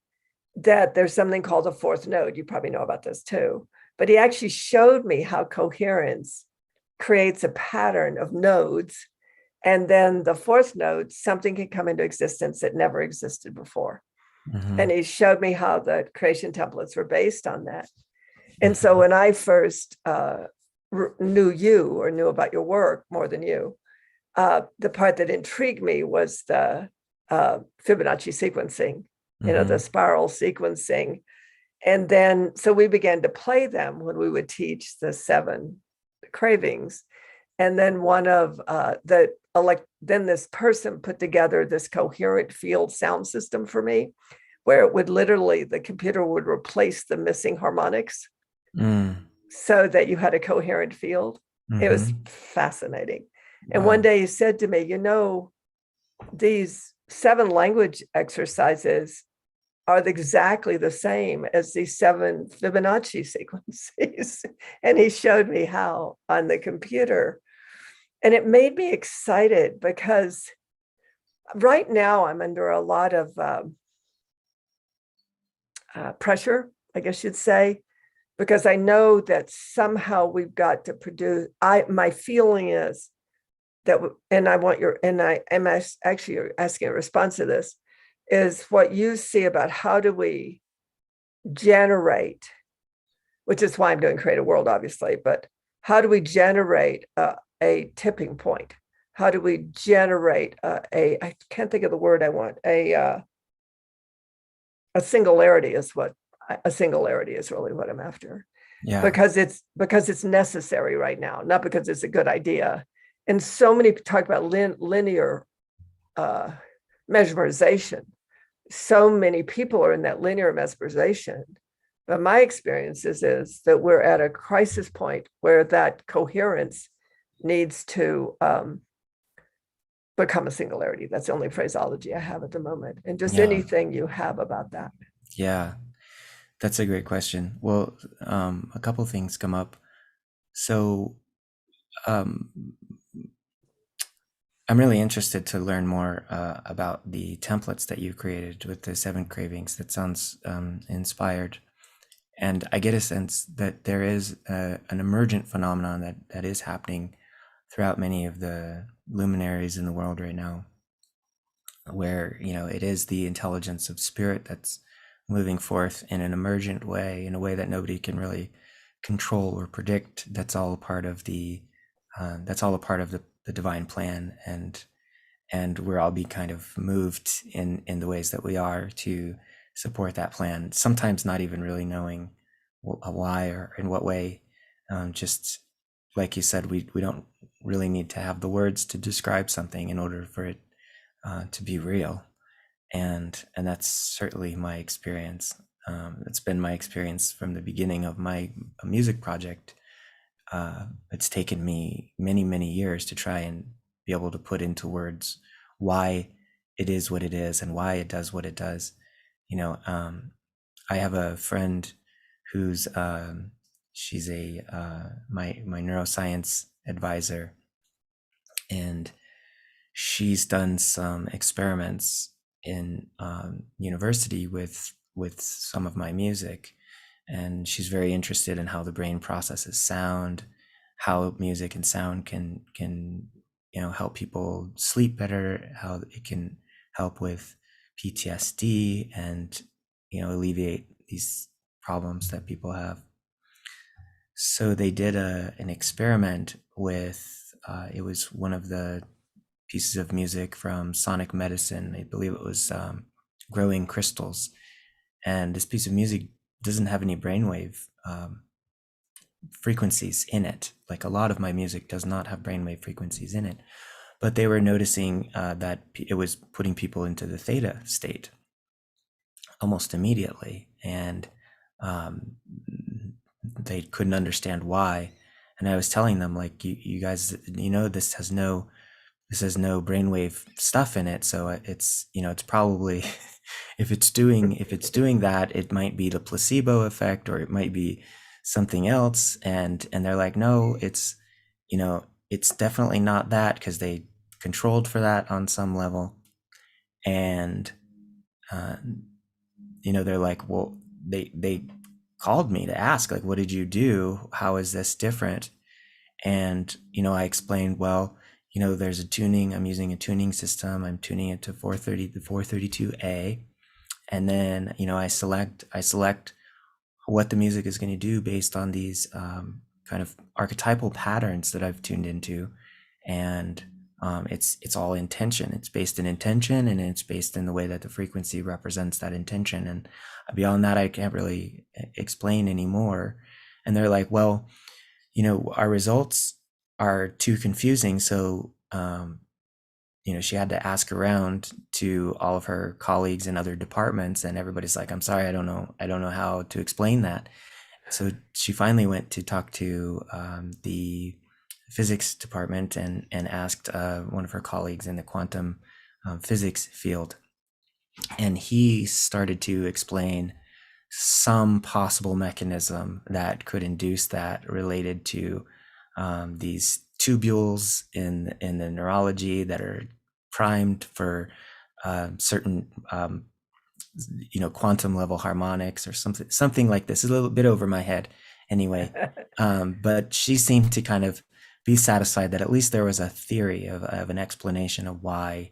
that there's something called a 4th node. You probably know about this too. But he actually showed me how coherence creates a pattern of nodes. And then the 4th node, something can come into existence that never existed before. And he showed me how the creation templates were based on that. And so when I first knew about your work more than you, the part that intrigued me was the Fibonacci sequencing, the spiral sequencing. And then, so we began to play them when we would teach the 7 cravings. And then one of then this person put together this coherent field sound system for me, where it would literally, the computer would replace the missing harmonics so that you had a coherent field. It was fascinating. Wow. And one day he said to me, these 7 language exercises are exactly the same as these 7 Fibonacci sequences. And he showed me how on the computer. And it made me excited because right now I'm under a lot of pressure, I guess you'd say, because I know that somehow we've got to produce. My feeling is that, and I want your, and I am actually asking a response to this, is what you see about how do we generate, which is why I'm doing CreateAWorld, obviously, but how do we generate a tipping point? How do we generate I can't think of the word I want, a singularity is what, a singularity is really what I'm after. Yeah. Because it's necessary right now, not because it's a good idea. And so many talk about linear mesmerization. So many people are in that linear mesmerization. But my experience is that we're at a crisis point where that coherence needs to become a singularity. That's the only phraseology I have at the moment. And just anything you have about that. Yeah, that's a great question. Well, a couple things come up. So I'm really interested to learn more about the templates that you created with the 7 cravings. That sounds inspired. And I get a sense that there is an emergent phenomenon that is happening throughout many of the luminaries in the world right now, where, it is the intelligence of spirit that's moving forth in an emergent way, in a way that nobody can really control or predict. That's all a part of the divine plan, and we're all being kind of moved in the ways that we are to support that plan, sometimes not even really knowing why or in what way. Just like you said, we don't really need to have the words to describe something in order for it to be real. And that's certainly my experience. It's been my experience from the beginning of my music project. It's taken me many, many years to try and be able to put into words why it is what it is and why it does what it does. I have a friend who's she's my neuroscience advisor, and she's done some experiments in university with some of my music, and she's very interested in how the brain processes sound, how music and sound can help people sleep better, how it can help with PTSD and alleviate these problems that people have. So they did an experiment with it was one of the pieces of music from Sonic Medicine. I believe it was Growing Crystals. And this piece of music doesn't have any brainwave frequencies in it. Like a lot of my music does not have brainwave frequencies in it. But they were noticing that it was putting people into the theta state almost immediately. And they couldn't understand why. And I was telling them, like, you guys, this has no brainwave stuff in it, so it's it's probably if it's doing that, it might be the placebo effect, or it might be something else. And they're like, no, it's it's definitely not that, because they controlled for that on some level. And they're like, well, they called me to ask, like, what did you do, how is this different? And I explained, well, there's a tuning, I'm using a tuning system, I'm tuning it to 432A, and then I select what the music is going to do based on these kind of archetypal patterns that I've tuned into. And it's all intention. It's based in intention, and it's based in the way that the frequency represents that intention. And beyond that, I can't really explain anymore. And they're like, well, our results are too confusing. So, she had to ask around to all of her colleagues in other departments, and everybody's like, I'm sorry, I don't know how to explain that. So she finally went to talk to the physics department and asked one of her colleagues in the quantum physics field. And he started to explain some possible mechanism that could induce that, related to these tubules in the neurology that are primed for certain quantum level harmonics or something like this. It's a little bit over my head, anyway. But she seemed to kind of be satisfied that at least there was a theory of an explanation of why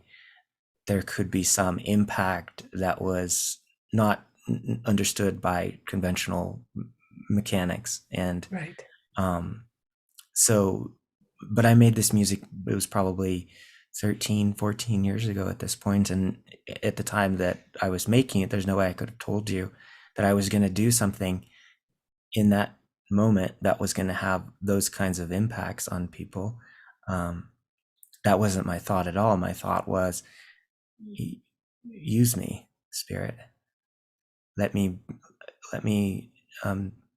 there could be some impact that was not understood by conventional mechanics. And Right. um, so, but I made this music, it was probably 13, 14 years ago at this point. And at the time that I was making it, there's no way I could have told you that I was going to do something in that moment that was going to have those kinds of impacts on people. Um, that wasn't my thought at all. My thought was, use me, spirit. Let me, let me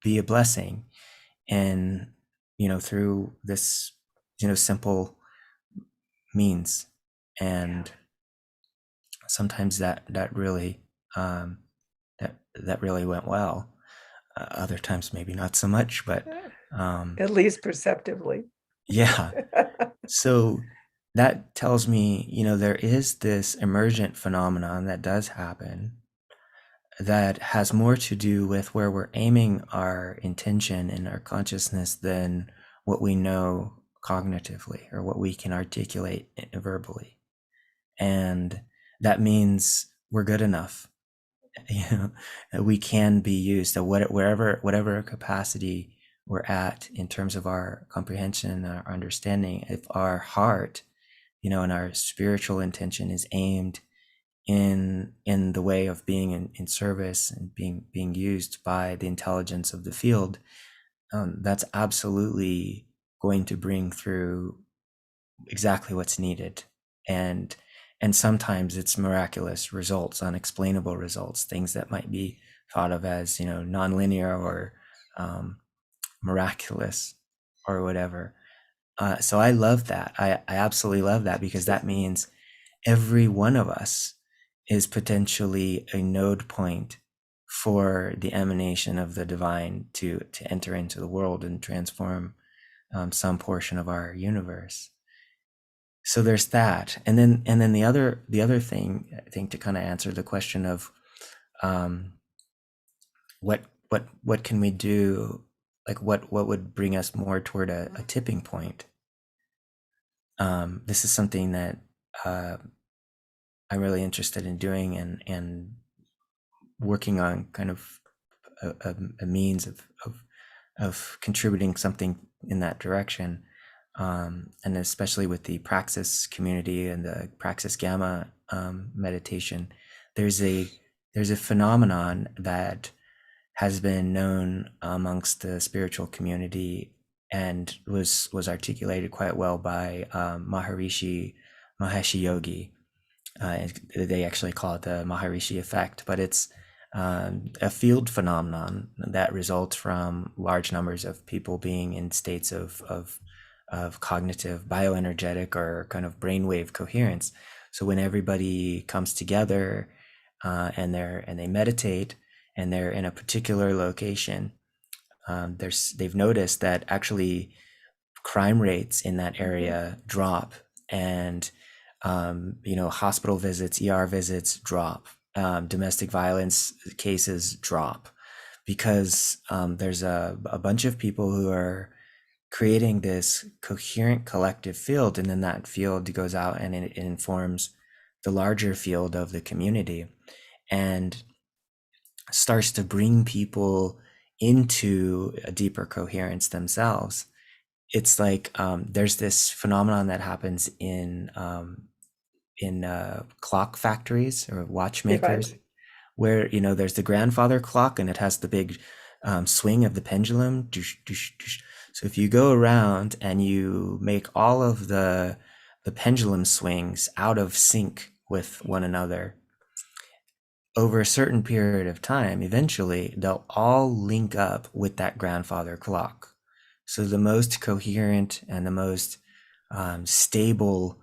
be a blessing. And, through this, simple means. Yeah. And sometimes that really, that really went well. Other times maybe not so much, but At least perceptively. yeah. So that tells me, there is this emergent phenomenon that does happen that has more to do with where we're aiming our intention and our consciousness than what we know cognitively or what we can articulate verbally. And that means we're good enough. We can be used. So whatever capacity we're at in terms of our comprehension and our understanding, if our heart, and our spiritual intention is aimed in the way of being in service and being used by the intelligence of the field, that's absolutely going to bring through exactly what's needed. And sometimes it's miraculous results, unexplainable results, things that might be thought of as nonlinear or miraculous or whatever. So I love that. I absolutely love that, because that means every one of us is potentially a node point for the emanation of the divine to enter into the world and transform some portion of our universe. So there's that. And then the other thing, I think, to kind of answer the question of um, what can we do, like what would bring us more toward a tipping point. This is something that uh, I'm really interested in doing, and working on kind of a means of contributing something in that direction. And especially with the Praxis community and the Praxis Gamma meditation, there's a phenomenon that has been known amongst the spiritual community and was articulated quite well by Maharishi Mahesh Yogi. They actually call it the Maharishi effect, but it's a field phenomenon that results from large numbers of people being in states of cognitive, bioenergetic, or kind of brainwave coherence. So when everybody comes together and they meditate and they're in a particular location, they've noticed that actually crime rates in that area drop, and hospital visits, ER visits drop, domestic violence cases drop, because there's a bunch of people who are creating this coherent collective field, and then that field goes out and it informs the larger field of the community and starts to bring people into a deeper coherence themselves. It's like there's this phenomenon that happens in clock factories or watchmakers, Right. where there's the grandfather clock and it has the big swing of the pendulum. So if you go around and you make all of the pendulum swings out of sync with one another over a certain period of time, eventually they'll all link up with that grandfather clock. So the most coherent and the most stable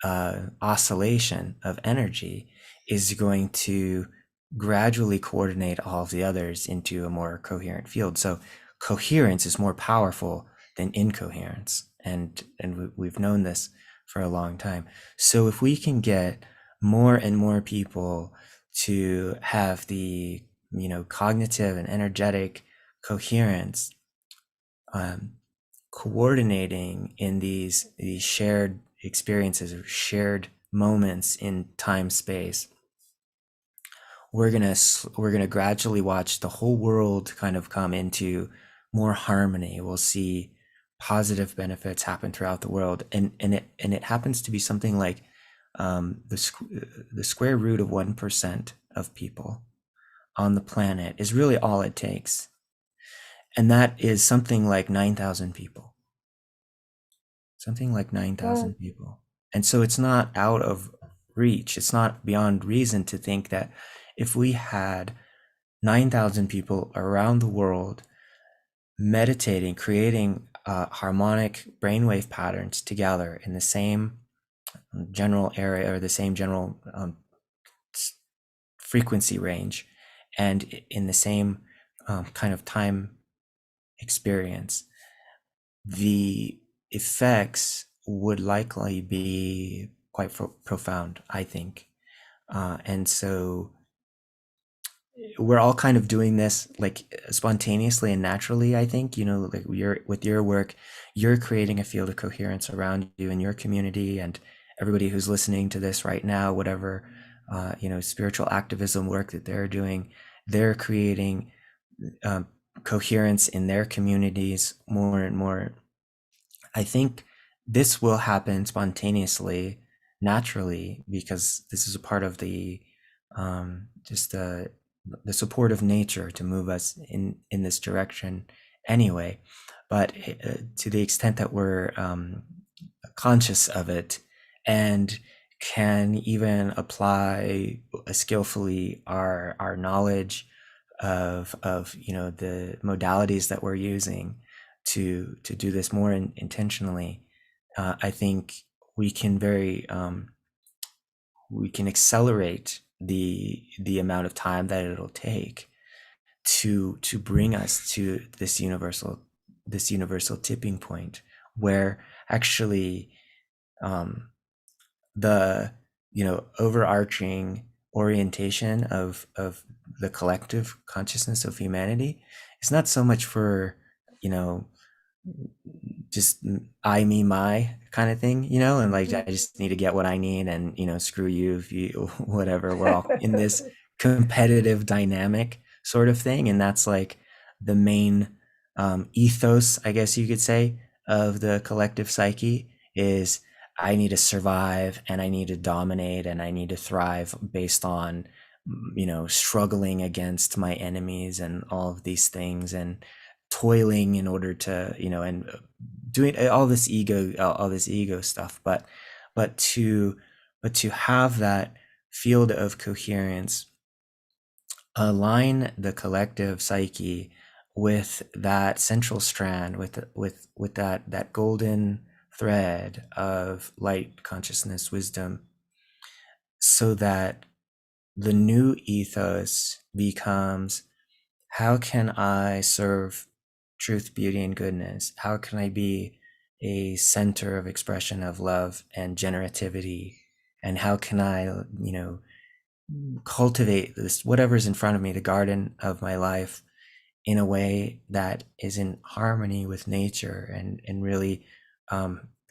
oscillation of energy is going to gradually coordinate all of the others into a more coherent field. So coherence is more powerful than incoherence, and we've known this for a long time. So if we can get more and more people to have the cognitive and energetic coherence um, coordinating in these shared experiences or shared moments in time space, we're gonna gradually watch the whole world kind of come into more harmony. We'll see positive benefits happen throughout the world, and it happens to be something like the square root of 1% of people on the planet is really all it takes, and that is something like 9,000 people, something like Well, 9,000 people. And so it's not out of reach. It's not beyond reason to think that if we had 9,000 people around the world meditating, creating harmonic brainwave patterns together in the same general area or the same general frequency range and in the same kind of time experience, the effects would likely be quite profound, I think. And so we're all kind of doing this like spontaneously and naturally, I think. Like you're with your work, you're creating a field of coherence around you and your community, and everybody who's listening to this right now, whatever spiritual activism work that they're doing, they're creating coherence in their communities more and more. I think this will happen spontaneously, naturally, because this is a part of just the support of nature to move us in this direction anyway. But to the extent that we're conscious of it and can even apply skillfully our knowledge of the modalities that we're using to do this more intentionally, I think we can we can accelerate the amount of time that it'll take to bring us to this universal tipping point where actually the overarching orientation of the collective consciousness of humanity is not so much for you know just I, me, my kind of thing, and like I just need to get what I need, and screw you if you whatever. We're all in this competitive dynamic sort of thing, and that's like the main ethos, I guess you could say, of the collective psyche is I need to survive and I need to dominate and I need to thrive based on struggling against my enemies and all of these things and toiling in order to and doing all this ego stuff, but to have that field of coherence align the collective psyche with that central strand, with that golden thread of light consciousness wisdom, so that the new ethos becomes, how can I serve truth, beauty, and goodness? How can I be a center of expression of love and generativity? And how can I, cultivate this, whatever's in front of me, the garden of my life, in a way that is in harmony with nature and really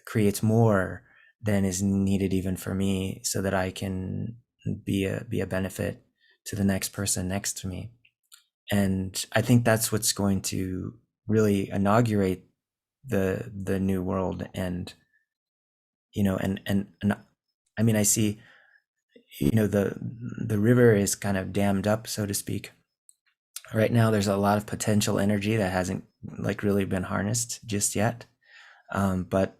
creates more than is needed even for me, so that I can be a benefit to the next person next to me. And I think that's what's going to really inaugurate the new world. And and I mean, I see the river is kind of dammed up, so to speak. Right now there's a lot of potential energy that hasn't like really been harnessed just yet. But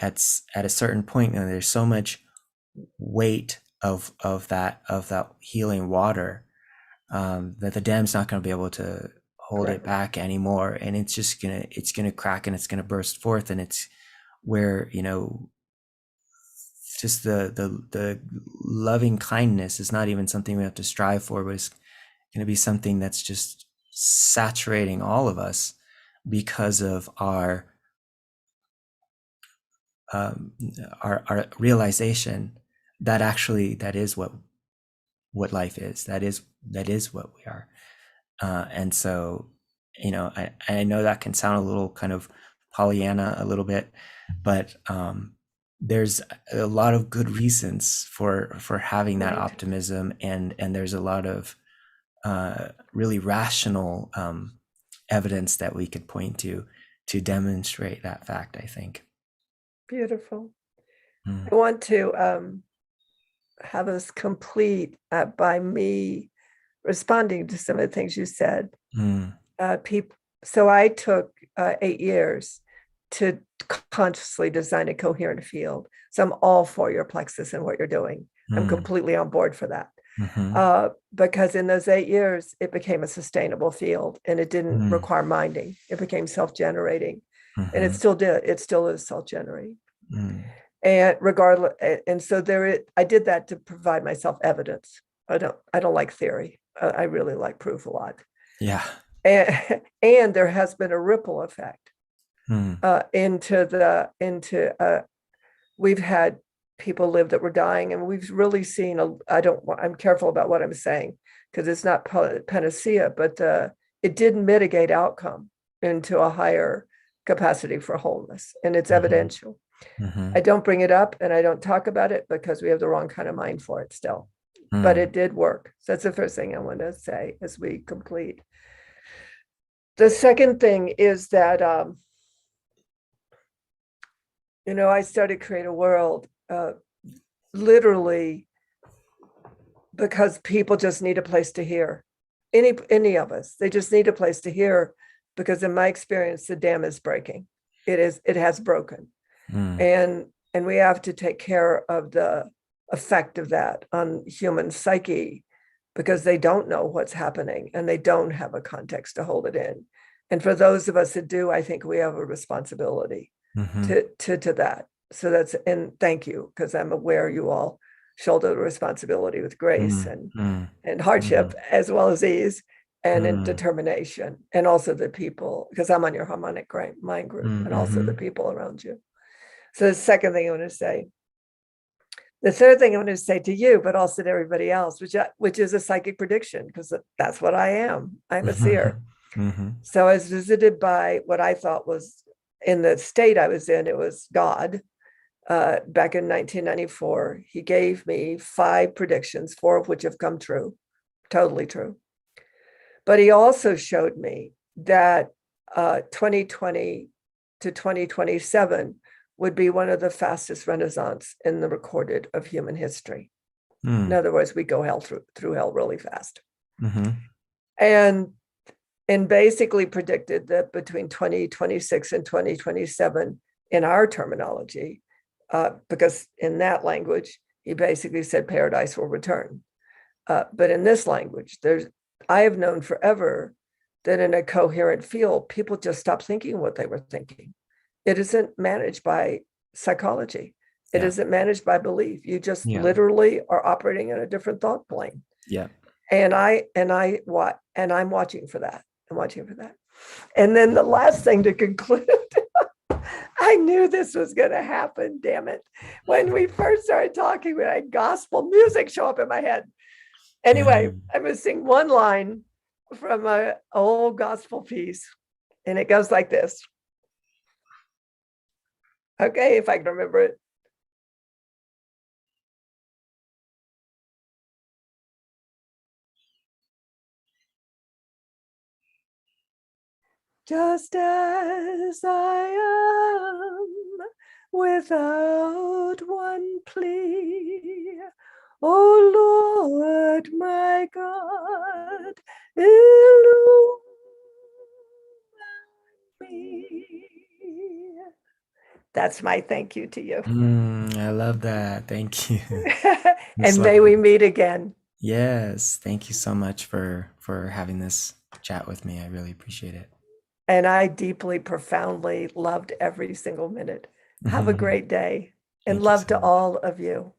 at a certain point, there's so much weight of that healing water, that the dam's not going to be able to hold it back anymore, and it's gonna crack and it's gonna burst forth, and it's where just the loving kindness is not even something we have to strive for, but it's going to be something that's just saturating all of us because of um, our realization that actually that is what life is. That is what we are. And so I know that can sound a little kind of Pollyanna a little bit, but there's a lot of good reasons for having that Right. optimism, and there's a lot of really rational evidence that we could point to demonstrate that fact, I think. Beautiful. Mm. I want to have us complete by me responding to some of the things you said. Mm. So I took 8 years to consciously design a coherent field. So I'm all for your plexus and what you're doing. I'm completely on board for that. Mm-hmm. Because in those 8 years, it became a sustainable field and it didn't require minding. It became self-generating, and it still did. It still is self-generating. And regardless, and so I did that to provide myself evidence. I don't like theory. I really like proof a lot. Yeah. And there has been a ripple effect into we've had people live that were dying, and we've really seen I'm careful about what I'm saying because it's not panacea, but it did mitigate outcome into a higher capacity for wholeness, and it's evidential. I don't bring it up and I don't talk about it because we have the wrong kind of mind for it still, but it did work. So that's the first thing I want to say as we complete. The second thing is that I started CreateAWorld literally because people just need a place to hear. Any of us, they just need a place to hear, because in my experience, the dam is breaking. It has broken, and we have to take care of the effect of that on human psyche, because they don't know what's happening and they don't have a context to hold it in. And for those of us that do, I think we have a responsibility to that. So and thank you, because I'm aware you all shoulder the responsibility with grace and hardship, as well as ease and in determination, and also the people, because I'm on your harmonic mind group, and also the people around you. So the second thing I want to say. The third thing I want to say to you, but also to everybody else, which is a psychic prediction, because that's what I am. I'm a seer. So I was visited by what I thought was, in the state I was in, it was God. Back in 1994, he gave me 5 predictions, 4 of which have come true, totally true. But he also showed me that 2020 to 2027 would be one of the fastest renaissance in the recorded of human history. In other words, we go through hell really fast. And basically predicted that between 2026 and 2027, in our terminology, because in that language, he basically said paradise will return. But in this language, I have known forever that in a coherent field, people just stop thinking what they were thinking. It isn't managed by psychology. It isn't managed by belief. You just literally are operating in a different thought plane. Yeah. And I'm watching for that. I'm watching for that. And then the last thing to conclude, I knew this was going to happen, damn it. When we first started talking, we had gospel music show up in my head. Anyway, I'm going to sing one line from an old gospel piece, and it goes like this. Okay, if I can remember it. Just as I am, without one plea, O Lord, my God, illumine me. That's my thank you to you. I love that. Thank you. And may we meet again. Yes. Thank you so much for having this chat with me. I really appreciate it. And I deeply, profoundly loved every single minute. Have a great day, and love to all of you.